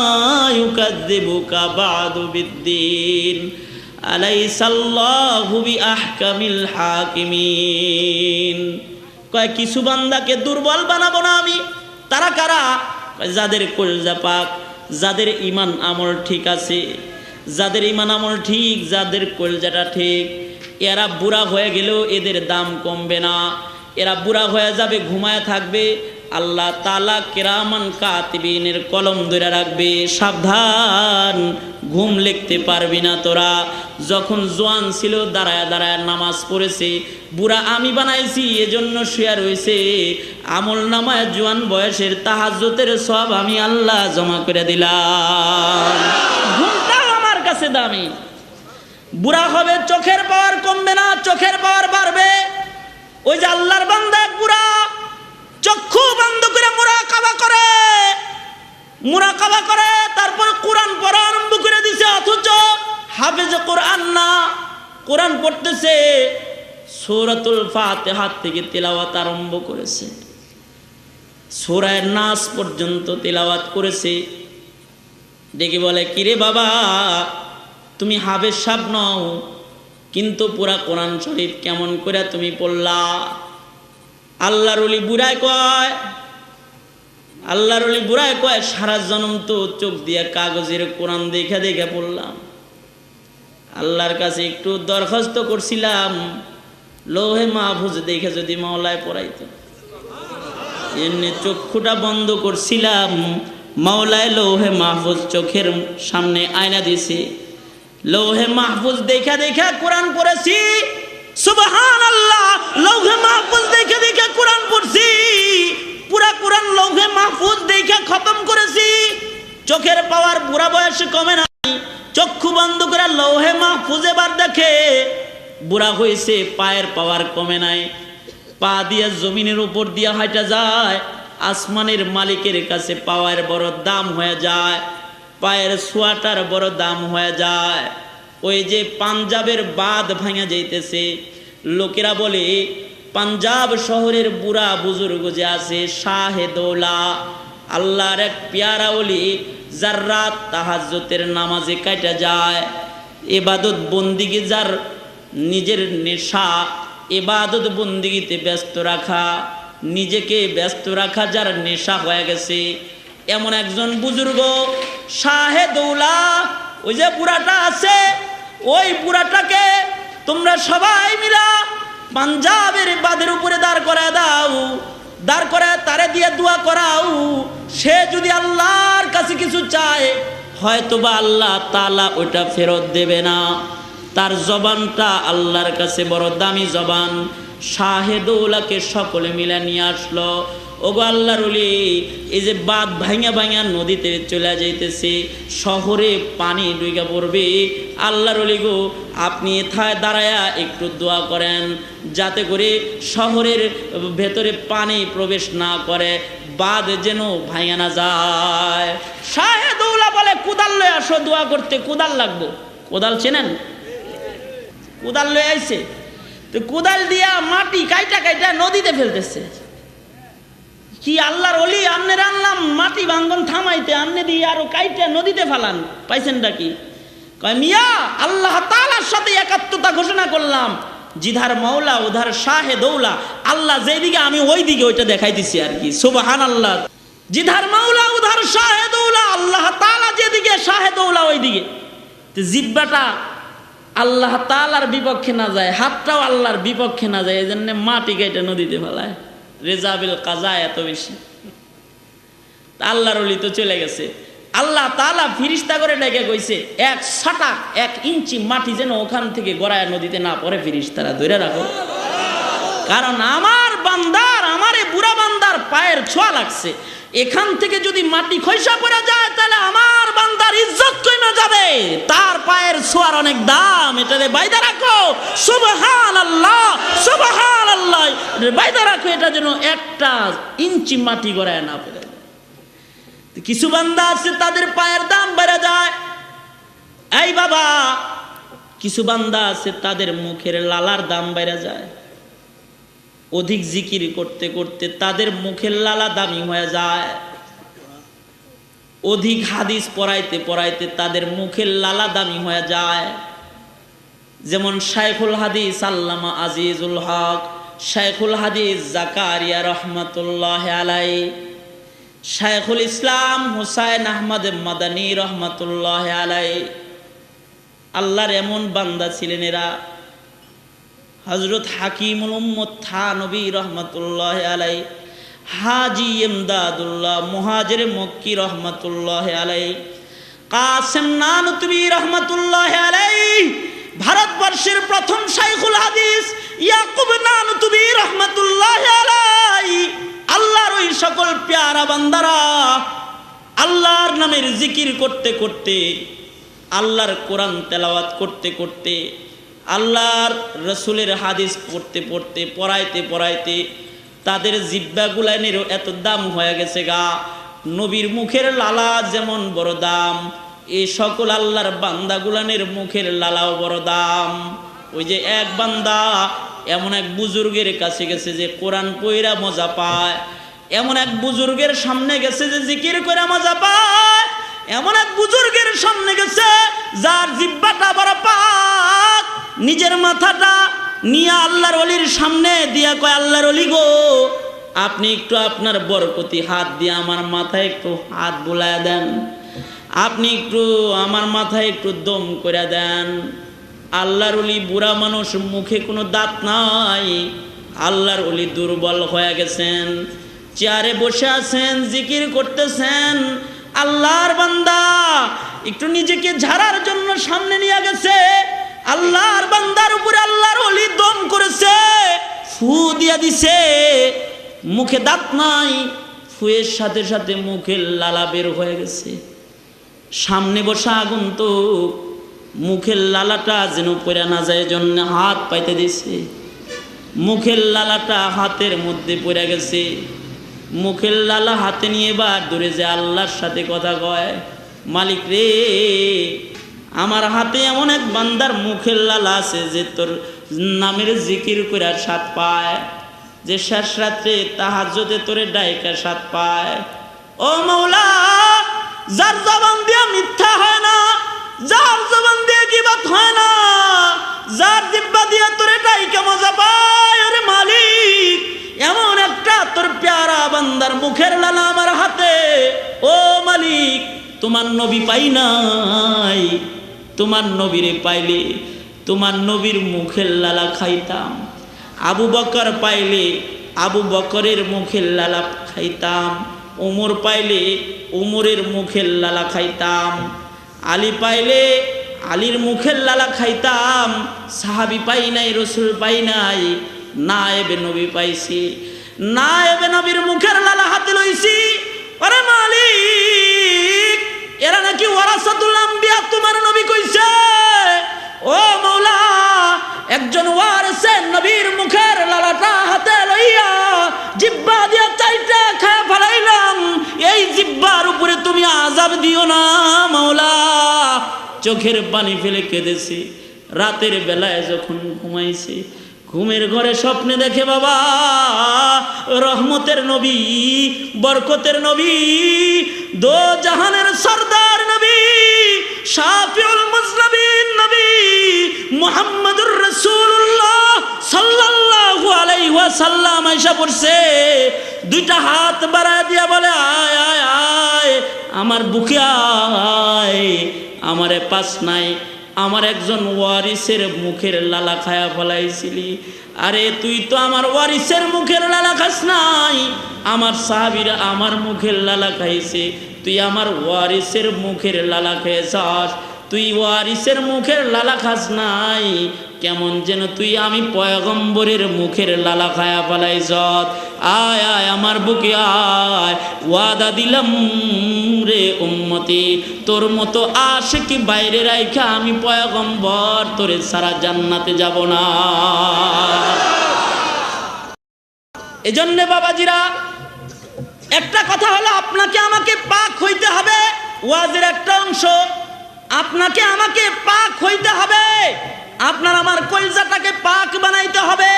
ইউকাযযিবুকা বা'দু বিদ্দীন আলাইসাল্লাহু বিআহকামিল হাকিমিন। কয় কিছু বান্দাকে দুর্বল বানাবো না আমি। তারা কারা? যাদের কলজা পাক, যাদের ঈমান আমল ঠিক আছে, যাদের ঈমান আমল ঠিক, যাদের কলজাটা ঠিক। এরা বুড়া হয়ে গেলেও এদের দাম কমবে না, এরা বুড়া হয়ে যাবে, ঘুমায় থাকবে, আল্লাহ তাআলা কিরামান কাতিবিনের কলম ধরে রাখবে, সাবধান, ঘুম লিখতে পারবি না তোরা। যখন জোয়ান ছিল দাঁড়ায় দাঁড়ায় নামাজ পড়েছে, বুড়া আমি বানাইছি এজন্য শুয়ে রয়েছে, আমল নামায় জোয়ান বয়সের তাহাজ্জুদের সব আমি আল্লাহ জমা করে দিলাম। ঘুমটাও আমার কাছে দামি। বুড়া হবে, চোখের পাওয়ার কমবে না, চোখের পাওয়ার বাড়বে। ওই যে আল্লাহর বান্দা বুড়া চক্ষু বন্ধ করে মুরাকাবা করে, তারপর কোরআন পড়া আরম্ভ করে দিছে, অথচ হাফেজ কোরআন না, কোরআন পড়তেছে, সূরাতুল ফাতিহা থেকে তিলাওয়াত আরম্ভ করেছে, সূরা নাস পর্যন্ত তিলাওয়াত করেছে। দেখে বলে, কিরে বাবা, তুমি হাফেজ সাহেব নও, কিন্তু পুরা কোরআন শরীফ কেমন করে তুমি পড়লা? আল্লাহর ওলি বুড়ায় কয়, আল্লাহর ওলি বুড়ায় কয়, সারা জন্ম তো চোখ দিয়ে কাগজের কোরআন দেখে দেখে পড়লাম। আল্লাহর কাছে একটু দরখাস্ত করছিলাম, লৌহে মাহফুজ দেখে যদি মাওলায় পড়াইতো। এমনি চক্ষুটা বন্ধ করছিলাম, মাওলায় লৌহে মাহফুজ চোখের সামনে আয়না দিছে। লৌহে মাহফুজ দেখা দেখা কোরআন পড়েছি, সুবহানাল্লাহ। লৌহে মাহফুজ দেখে দেখে কোরআন পড়ছি, পুরা কোরআন লৌহে মাহফুজ দেখে খতম করেছি। চোখের পাওয়ার বুড়া বয়সে কমে নাই, চক্ষু বন্ধ করে লৌহে মাহফুজ এবার দেখে বুড়া হয়েছে, পায়ের পাওয়ার কমে নাই। পা দিয়ে জমিনের উপর দিয়ে হাঁটা যায়, আসমানের মালিকের কাছে পাওয়ার বড় দাম হয়ে যায়, পায়ের সোয়াটার বড় দাম হয়ে যায়। ওই যে পাঞ্জাবের বাঁধ ভাঙা যাইতেছে, লোকেরা বলে পাঞ্জাব শহরের বুড়া বুজুর্গ যে আছে শাহেদৌলা, আল্লাহর এক পেয়ারা ওলি, যার রাত তাহাজ্জুদের নামাজে কাটা যায়, ইবাদত বন্দিগি, যার নিজের নেশা ইবাদত বন্দিগিতে ব্যস্ত রাখা, নিজেকে ব্যস্ত রাখা যার নেশা হয়ে গেছে, এমন একজন বুজুর্গ শাহেদৌলা। ওই যে বুড়াটা আছে, ওই বুড়াটাকে তোমরা সবাই মিলা পাঞ্জাবের বাঁধের উপরে দাঁড় করায় দাও, দাঁড় করায় তারে দিয়ে দোয়া করাও। সে যদি আল্লাহর কাছে কিছু চায়, হয়তোবা আল্লাহ তাআলা ওইটা ফেরত দেবে না। তার জবানটা আল্লাহর কাছে বড় দামি জবান। শাহেদৌলাকে সকলে মিলে নিয়ে আসলো। ওগো আল্লাহর ওলি, এই যে বাঁধ ভাঙা ভাঙা নদীতে চলে যাইতেছে, শহরে পানি ডুইগা পড়বে, আল্লাহর ওলি গো, আপনি এথায় দাঁড়ায়া একটু দোয়া করেন, যাতে করে শহরের ভেতরে পানি প্রবেশ না করে, বাঁধ যেন ভাঙা না যায়। শাহেদৌলা বলে, কোদাল লয়ে আসো দোয়া করতে। কোদাল লাগবো, কোদাল চেনেন? কোদাল লয়ে আইছে, তো কোদাল দিয়া মাটি কাইটা কাইটা নদীতে ফেলতেছে। কি আল্লাহর ওলি, আমনের আনলাম মাটি ভাঙ্গন থামাইতে, আমনে দিয়ে আরো কাইটা নদীতে ফালান, পাইছেনটা কি? কয় মিয়া, আল্লাহ তাআলার সাথে একাত্মতা ঘোষণা করলাম, জিধার মৌলা উধার শাহেদৌলা, আল্লাহ যেদিকে আমি ওই দিকে ওইটা দেখাই দিছি আর কি। সুবহানাল্লাহ। জিধার মৌলা উধার শাহেদৌলা, আল্লাহ তাআলা যেদিকে শাহেদৌলা ওই দিকে। জিব্বাটা আল্লাহ তাআলার বিপক্ষে না যায়, হাতটাও আল্লাহর বিপক্ষে না যায়, এই জন্য মাটি কেটে নদীতে ফেলায়। রেজাবিল কাজা এত বেশি। আল্লাহর ওলি তো চলে গেছে, আল্লাহ তাআলা ফিরিস্তা করে ডেকে কইছে, এক ছাটা 1 ইঞ্চি মাটি যেন ওখান থেকে গড়ায় নদীতে না পড়ে, ফিরিস্তারা ধরে রাখো, কারণ আমার বান্দার, আমারে বুড়া বান্দার পায়ের ছোঁয়া লাগছে। এখান থেকে যদি মাটি খইসা পড়ে যায়, তাহলে আমার বান্দার ইজ্জত কমে যাবে, তার পায়ের ছোঁয়ার অনেক দাম, এটারে বাইদা রাখো। সুবহানাল্লাহ, সুবহানাল্লাহ, বাইদা রাখো, এটা যেন 1 ইঞ্চি মাটি গড়ায় না পড়ে। কিছু বান্দা আছে তাদের পায়ের দাম বেড়ে যায়। এই বাবা, কিছু বান্দা আছে তাদের মুখের লালার দাম বেড়ে যায়। অধিক জিকির করতে করতে তাদের মুখের লালা দামি হয়ে যায়। অধিক হাদিস পড়াইতে পড়াইতে তাদের মুখের লালা দামি হয়ে যায়। যেমন শাইখুল হাদিস আল্লামা আজিজুল হক, শাইখুল হাদিস জাকারিয়া রহমাতুল্লাহ আলাইহি, শাইখুল ইসলাম হুসাইন আহমদ মাদানী রহমাতুল্লাহ আলাইহি, আল্লাহর এমন বান্দা ছিলেন এরা। হযরত হাকিমুল উম্মত থানবী রহমাতুল্লাহ আলাইহি, হাজী ইমদাদুল্লাহ মুহাজির মক্কি রহমাতুল্লাহ আলাইহি, কাসেম নানুতুবী রহমাতুল্লাহ আলাইহি, ভারতবর্ষের প্রথম শাইখুল হাদিস ইয়াকুব নানুতুবী রহমাতুল্লাহ আলাইহি। আল্লাহর ওই সকল পেয়ারা বান্দারা আল্লাহর নামের জিকির করতে করতে, আল্লাহর কোরআন তেলাওয়াত করতে করতে, আল্লাহর রসুলের হাদিস পড়তে পড়তে, পড়াইতে পড়াইতে তাদের জিব্বাগুলানেরও এত দাম হয়ে গেছে গা। নবীর মুখের লালা যেমন বড় দাম, এই সকল আল্লাহর বান্দাগুলানের মুখের লালাও বড় দাম। ওই যে এক বান্দা এমন এক বুজুর্গের কাছে গেছে যে কোরআন পইরা মজা পায়, এমন এক বুজুর্গের সামনে গেছে যে জিকির করে মজা পায়। এমন এক বুজুর্গের সামনে গেছে যার জিহ্বাটা বড় পাক, নিজের মাথাটা নিয়ে আল্লাহর ওলির সামনে দিয়া কয়, আল্লাহর ওলি গো, আপনি একটু আপনার বরকতি হাত দিয়ে আমার মাথায় একটু হাত বুলায় দেন, আপনি একটু আমার মাথায় একটু দম করে দেন। আল্লাহর ওলি বুড়া মানুষ, মুখে কোনো দাঁত নাই, আল্লাহর ওলি দুর্বল হয়ে গেছেন, চেয়ারে বসে আছেন, জিকির করতেছেন। আল্লাহর বান্দা একটু নিজেকে ঝাড়ার জন্য সামনে নিয়ে গেছে, আল্লাহর বান্দার উপরে আল্লাহর ওলি দম করেছে, ফু দিয়া দিছে, মুখে দাঁত নাই, ফুয়ের সাথে সাথে মুখের লালা বের হয়ে গেছে। সামনে বসা আগন্তুক মুখের লালাটা যেন পড়ে না যায় জন্য হাত পাইতে দিছে, মুখের লালাটা হাতের মধ্যে পড়ে গেছে। মুখের লালা হাতে নিয়ে এবার দূরে যে আল্লাহর সাথে কথা কয়, মালিক রে, আমার হাতে এমন এক বান্দার মুখের লালা আছে যে তোর নামের জিকির করে স্বাদ পায়, যে শেষ রাত্রে তাহাজ্জুদে তোরে ডাইকা স্বাদ পায়। ও মাওলা, যার জবান দিয়ে মিথ্যা হয় না, যার জবান দিয়ে গীবত হয় না, যার জিহ্বা দিয়ে তোরে ডাইকা মজা পায়, ওরে মালিক, এমন একটা তোর প্যারা বান্দার মুখের লালা আমার হাতে। ও মালিক, তোমার নবী পাই নাই, তোমার নবীরে পাইলে তোমার নবীর মুখের লালা খাইতাম, আবু বকর পাইলে আবু বকরের মুখের লালা খাইতাম, ওমর পাইলে ওমরের মুখের লালা খাইতাম, আলী পাইলে আলীর মুখের লালা খাইতাম। সাহাবি পাই নাই, রসুল পাই নাই, নায়েবে নবী পাইছি, নায়েবে নবীর মুখের লালা হাতে লইছি। আরে মালিক, এরা নাকি ওয়ারাসাতুল আম্বিয়া, তোমার নবী কইছে। ও মাওলা, একজন ওয়ারিসে নবীর মুখের লালাটা হাতে লইয়া জিহ্বা দিয়া চাইটা খায় ফেলাইলাম, এই জিহ্বার উপরে তুমি আযাব দিও না মাওলা। চোখের পানি ফেলে কেঁদেছে। রাতের বেলায় যখন ঘুমাইছে, ঘুমের ঘরে স্বপ্নে দেখে বাবা রহমতের নবী, বরকতের নবী, দো জাহানের সরদার নবী, শাফিউল মুজনবিন নবী মুহাম্মদুর রাসূলুল্লাহ সাল্লাল্লাহু আলাইহি ওয়াসাল্লাম আয়েশা পড়ছে, দুইটা হাত বাড়ায় দিয়া বলে, আয় আয় আয় আমার বুকে আয়, আমারে পাস নাই, আমার একজন ওয়ারিসের মুখের লালা খায়া ফলাইছিলি। আরে তুই তো আমার ওয়ারিসের মুখের লালা খাস নাই, আমার সাহাবীরা আমার মুখের লালা খাইছে, তুই আমার ওয়ারিসের মুখের লালা খেয়েছাস, তুই ওয়ারিসের মুখের লালা খাস নাই, কেমন যেন তুই আমি পয়গম্বরের মুখের লালা খায়া ফলাইছ। আয় আয় আমার বুকে আয়, ওয়াদা দিলাম রে উম্মতি, তোর মতো আশিক বাইরে রাইখা আমি পয়গম্বর তোরে সারা জান্নাতে যাব না। এজন্য বাবাজিরা, একটা কথা হলো, আপনাকে আমাকে পাক হইতে হবে, ওয়াজের একটা অংশ, আপনাকে আমাকে পাক হইতে হবে, আপনার আমার কলজাটাকে পাক বানাইতে হবে,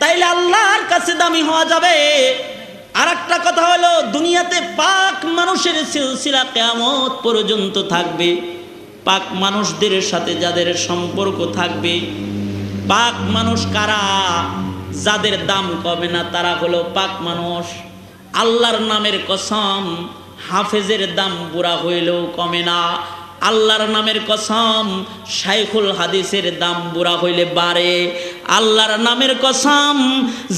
তাইলে আল্লাহর কাছে দামি হওয়া যাবে। আর একটা কথা হলো, দুনিয়াতে পাক মানুষের সিলসিলা কিয়ামত পর্যন্ত থাকবে। পাক মানুষদের সাথে যাদের সম্পর্ক থাকবে, পাক মানুষ কারা? যাদের দাম কমে না তারা হলো পাক মানুষ। আল্লাহর নামের কসম, হাফেজের দাম বুড়া হইলেও কমে না। আল্লাহর নামের কসম, শাইখুল হাদিসের দাম বুড়া হইলে বাড়ে। আল্লাহর নামের কসম,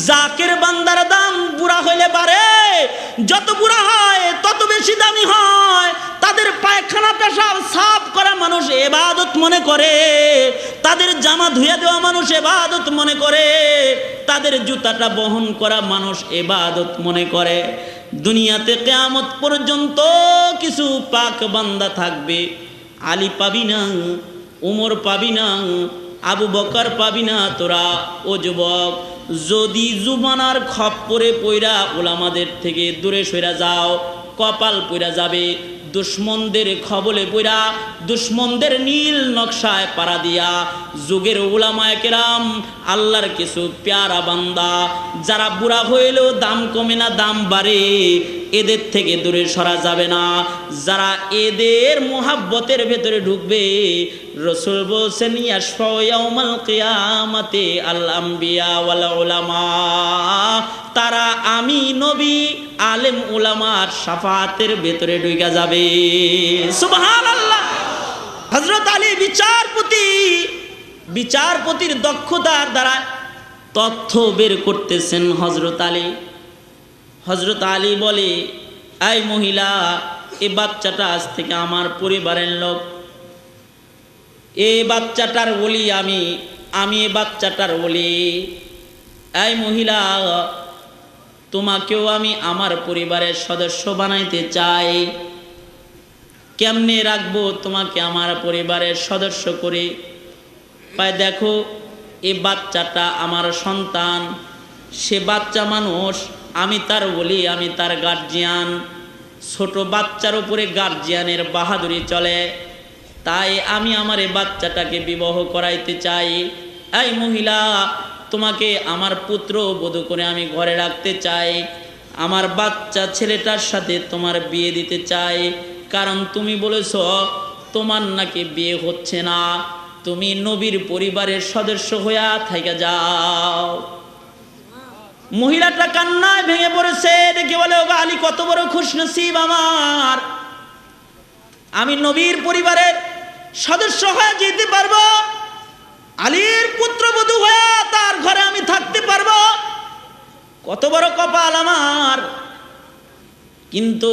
জাকের বান্দার দাম বুড়া হইলে বাড়ে। যত বুড়া হয় তত বেশি দামি হয়। তাদের পায়খানা পেশাব সাফ করা মানুষ ইবাদত মনে করে, তাদের জামা ধুয়ে দেওয়া মানুষ ইবাদত মনে করে, তাদের জুতাটা বহন করা মানুষ ইবাদত মনে করে। দুনিয়াতে কিয়ামত পর্যন্ত কিছু পাক বান্দা থাকবে। আলী পাবি না, উমর পাবি না, আবু বকর পাবি না তোরা। ও যুবক, যদি জুবানার খপ্পরে পইরা উলামাদের থেকে দূরে সইরা যাও, কপাল পইরা যাবে। দুশ্মনদের খবলে পইরা, দুশ্মনদের নীল নকশায় পাড়া দিয়া, যুগের উলামায়ে কেরাম, আল্লাহর কিছু প্যারা বান্দা, যারা বুড়া হইলেও দাম কমে না, দাম বাড়ে, এদের থেকে দূরে সরা যাবে না। যারা এদের মোহাব্বতের ভেতরে ঢুকবে, রাসূল বলছেন ইয়াশফাউ ইয়াউমাল কিয়ামাতি আল আম্বিয়া ওয়াল উলামা, তারা আমি নবী আলেম উলামার শাফাতের ভেতরে ঢুকে যাবে। সুবহানাল্লাহ। হযরত আলী বিচারপতির দক্ষতার দ্বারা তথ্য বের করতেছেন। হযরত আলী বলে, এই মহিলা, এই বাচ্চাটা আজ থেকে আমার পরিবারের লোক, এই বাচ্চাটার ওলি আমি এই বাচ্চাটার ওলি। এই মহিলা, তোমাকেও আমি আমার পরিবারের সদস্য বানাইতে চাই। কেমনে রাখবো তোমাকে আমার পরিবারের সদস্য করে? পায় দেখো, এই বাচ্চাটা আমার সন্তান, সে বাচ্চা মানুষ, আমি তার বলি, আমি তার গার্জিয়ান। ছোট বাচ্চার উপরে গার্জিয়ানের বাহাদুরি চলে, তাই আমি আমার এই বাচ্চাটাকে বিবাহ করাইতে চাই। এই মহিলা, তোমাকে আমার পুত্র বধূ করে আমি ঘরে রাখতে চাই। আমার বাচ্চা ছেলেটার সাথে তোমার বিয়ে দিতে চাই, কারণ তুমি বলেছ তোমার নাকি বিয়ে হচ্ছে না, তুমি নবীর পরিবারের সদস্য হইয়া থাইকা যাও। মহিলাটা কান্নায় ভেঙে পড়েছে। দেখে বলে, ও আলী, কত বড় খুশনসিব আমার, আমি নবীর পরিবারের সদস্য হয়ে যেতে পারবো, আলীর পুত্রবধূ হয়ে তার ঘরে আমি থাকতে পারবো, কত বড় কপাল আমার। কিন্তু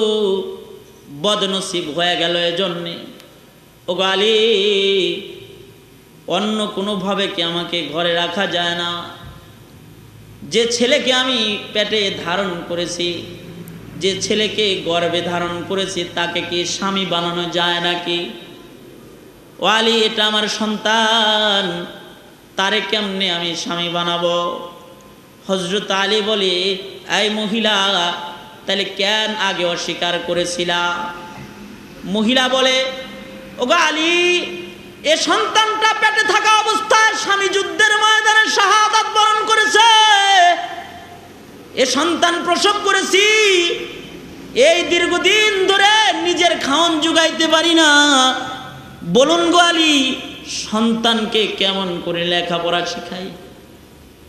বদনসিব হয়ে গেল এজন্যে। ও আলী, অন্য কোনোভাবে কি আমাকে ঘরে রাখা যায় না? যে ছেলেকে আমি পেটে ধারণ করেছি, যে ছেলেকে গর্ভে ধারণ করেছি, তাকে কি স্বামী বানানো যায় নাকি? ও আলী, এটা আমার সন্তান, তারে কেমনে আমি স্বামী বানাবো? হযরত আলী বলে, এই মহিলা, তাহলে কেন আগে অস্বীকার করেছিলা? মহিলা বলে, ও আলী, এ সন্তানটা পেটে থাকা অবস্থায় স্বামী যুদ্ধের ময়দানে শাহাদাত বরণ করেছে, এ সন্তান প্রসব করেছি, এই দীর্ঘদিন ধরে নিজের খাওন জুগাইতে পারি না। বলুন গো আলী, সন্তানকে কেমন করে লেখাপড়া শিখাই,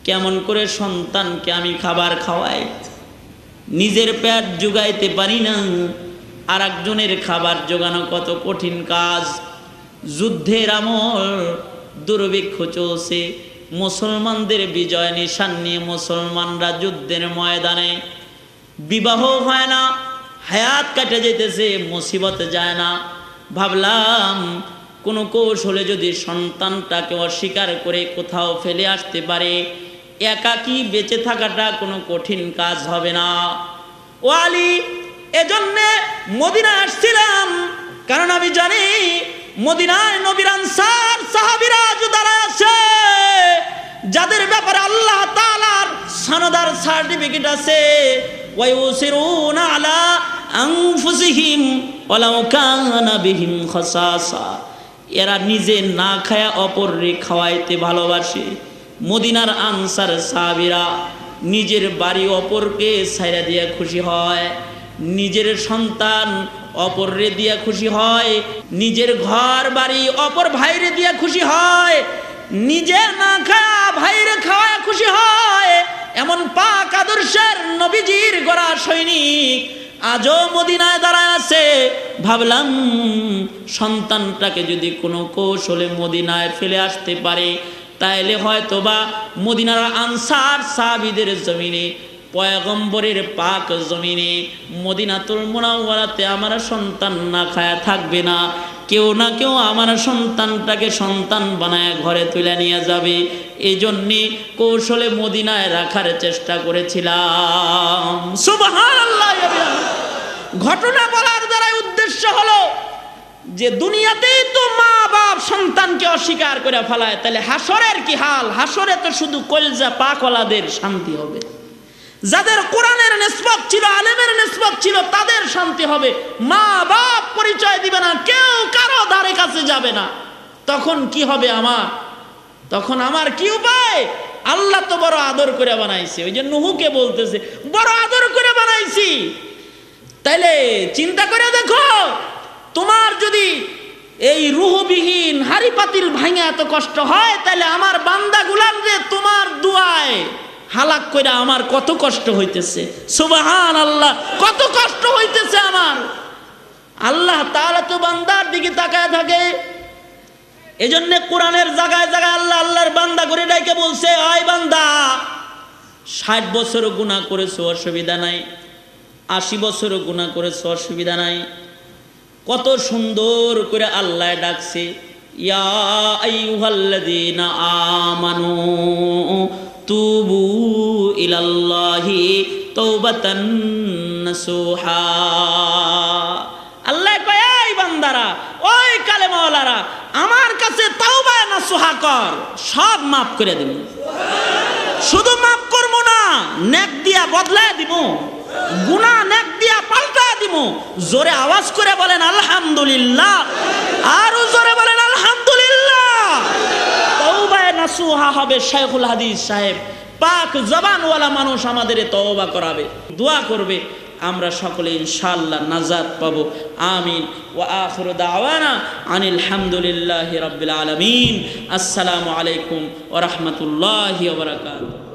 কেমন করে সন্তানকে আমি খাবার খাওয়াই? নিজের পেট জুগাইতে পারি না, আর একজনের খাবার জোগানো কত কঠিন কাজ। যুদ্ধের আমল, দুর্ভিক্ষ চলছে, মুসলমানদের বিজয় নিশান নিয়ে মুসলমানরা যুদ্ধের ময়দানে, বিবাহ হয় না, হায়াত কাটে যেতেছে, মুসিবত যায় না। ভাবলাম কোনো কৌশলে যদি সন্তানটাকে অস্বীকার করে কোথাও ফেলে আসতে পারে, একাকী বেঁচে থাকাটা কোনো কঠিন কাজ হবে না। ও আলী, এজন্যে মদিনা আসছিলাম, কারণ আমি জানি মদিনায় নবীর আনসার সাহাবীরা যারা আছে, যাদের ব্যাপারে আল্লাহ তাআলার সনদার সার্টিফিকেট আছে, ওয়া ইউসিরুনা আলা আনফুসিহিম ওয়ালাউ কানা বিহিম খাসাসা, এরা নিজে না খায়া অপরকে খাওয়াইতে ভালোবাসে। মদিনার আনসার সাহাবীরা নিজের বাড়ি অপরকে ছাইরা দিয়ে খুশি হয়, নিজের সন্তান অপররে দিয়া খুশি হয়, নিজের ঘর বাড়ি অপর ভাইরে দিয়া খুশি হয়, নিজে না খায়া ভাইরে খাওয়ায় খুশি হয়। এমন পাক আদর্শের নবীজির গড়া সৈনিক আজও মদিনায় দাঁড়ায় আছে। ভাবলাম সন্তানটাকে যদি কোনো কৌশলে মদিনায় ফেলে আসতে পারে, তাইলে হয়তোবা মদিনার আনসার সাহাবীদের জমিনে, পয়গম্বরের পাক জমিনে মদিনাতুল মুনাওয়ারাতে আমার সন্তান না খায়া থাকবে না, কেউ না কেউ আমার সন্তানটাকে সন্তান বানায় ঘরে তুলে নিয়ে যাবে। এই জন্যে কৌশলে মদিনায় রাখার চেষ্টা করেছিলাম। সুবহানাল্লাহ। ঘটনা বলার দ্বারা উদ্দেশ্য হলো যে দুনিয়াতেই তো মা বাপ সন্তানকে অস্বীকার করে ফেলায়, তাহলে হাসরের কি হাল? হাসরে তো শুধু কলজা পাকওয়ালাদের শান্তি হবে, যাদের কোরআনের নিসবত ছিল, আলেমের নিসবত ছিল, তাদের শান্তি হবে। মা বাপ পরিচয় দিবে না, কেউ কারো ধারে কাছে যাবে না। তখন কি হবে আমার? তখন আমার কি উপায়? আল্লাহ তো বড় আদর করে বানাইছে, ওই যে নূহকে বলতেছে বড় আদর করে বানাইছি। তাইলে চিন্তা করে দেখো, তোমার যদি এই রুহবিহীন হাড়ি পাতিল ভাঙে এত কষ্ট হয়, তাহলে আমার বান্দাগুলার যে তোমার দুয়ায় হালাক কইরা আমার কত কষ্ট হইতেছে। সুবহানাল্লাহ, কত কষ্ট হইতেছে আমার। আল্লাহ তাআলা তো বান্দার দিকে তাকায় থাকে। এজন্য কোরআনের জায়গায় জায়গায় আল্লাহ আল্লাহর বান্দা করে ডাইকে বলছে, আয় বান্দা, 60 বছরও গুনাহ করেছো অসুবিধা নাই, 80 বছরও গুনাহ করেছো অসুবিধা নাই। কত সুন্দর করে আল্লাহ ডাকছে, ইয়া আইয়ুহাল্লাযীনা আমানু তুবু ইলাল্লাহি তাওবাতান নাসুহা। আল্লাহ কয়, এই বান্দারা, ওই কালেমাওয়ালারা, আমার কাছে তাওবা নাসুহা কর, সব মাফ করে দেব। শুধু মাফ করবো না, নেক দিয়া বদলায় দিব, গুনাহ নেক দিয়া পাল্টা দিব। জোরে আওয়াজ করে বলেন আলহামদুলিল্লাহ, আরো জোরে বলেন আলহামদুলিল্লাহ। তাওবা নাসুহা হবে। শাইখুল হাদিস সাহেব পাক জবানওয়ালা মানুষ আমাদের তওবা করাবে, দোয়া করবে, আমরা সকলে ইনশাআল্লাহ নাজাত পাবো। আমিন। ওয়া আখিরু দাওয়ানা আনিল হামদুলিল্লাহি রাব্বিল আলামিন। আসসালামু আলাইকুম ওয়া রাহমাতুল্লাহি ওয়া বারাকাতুহু।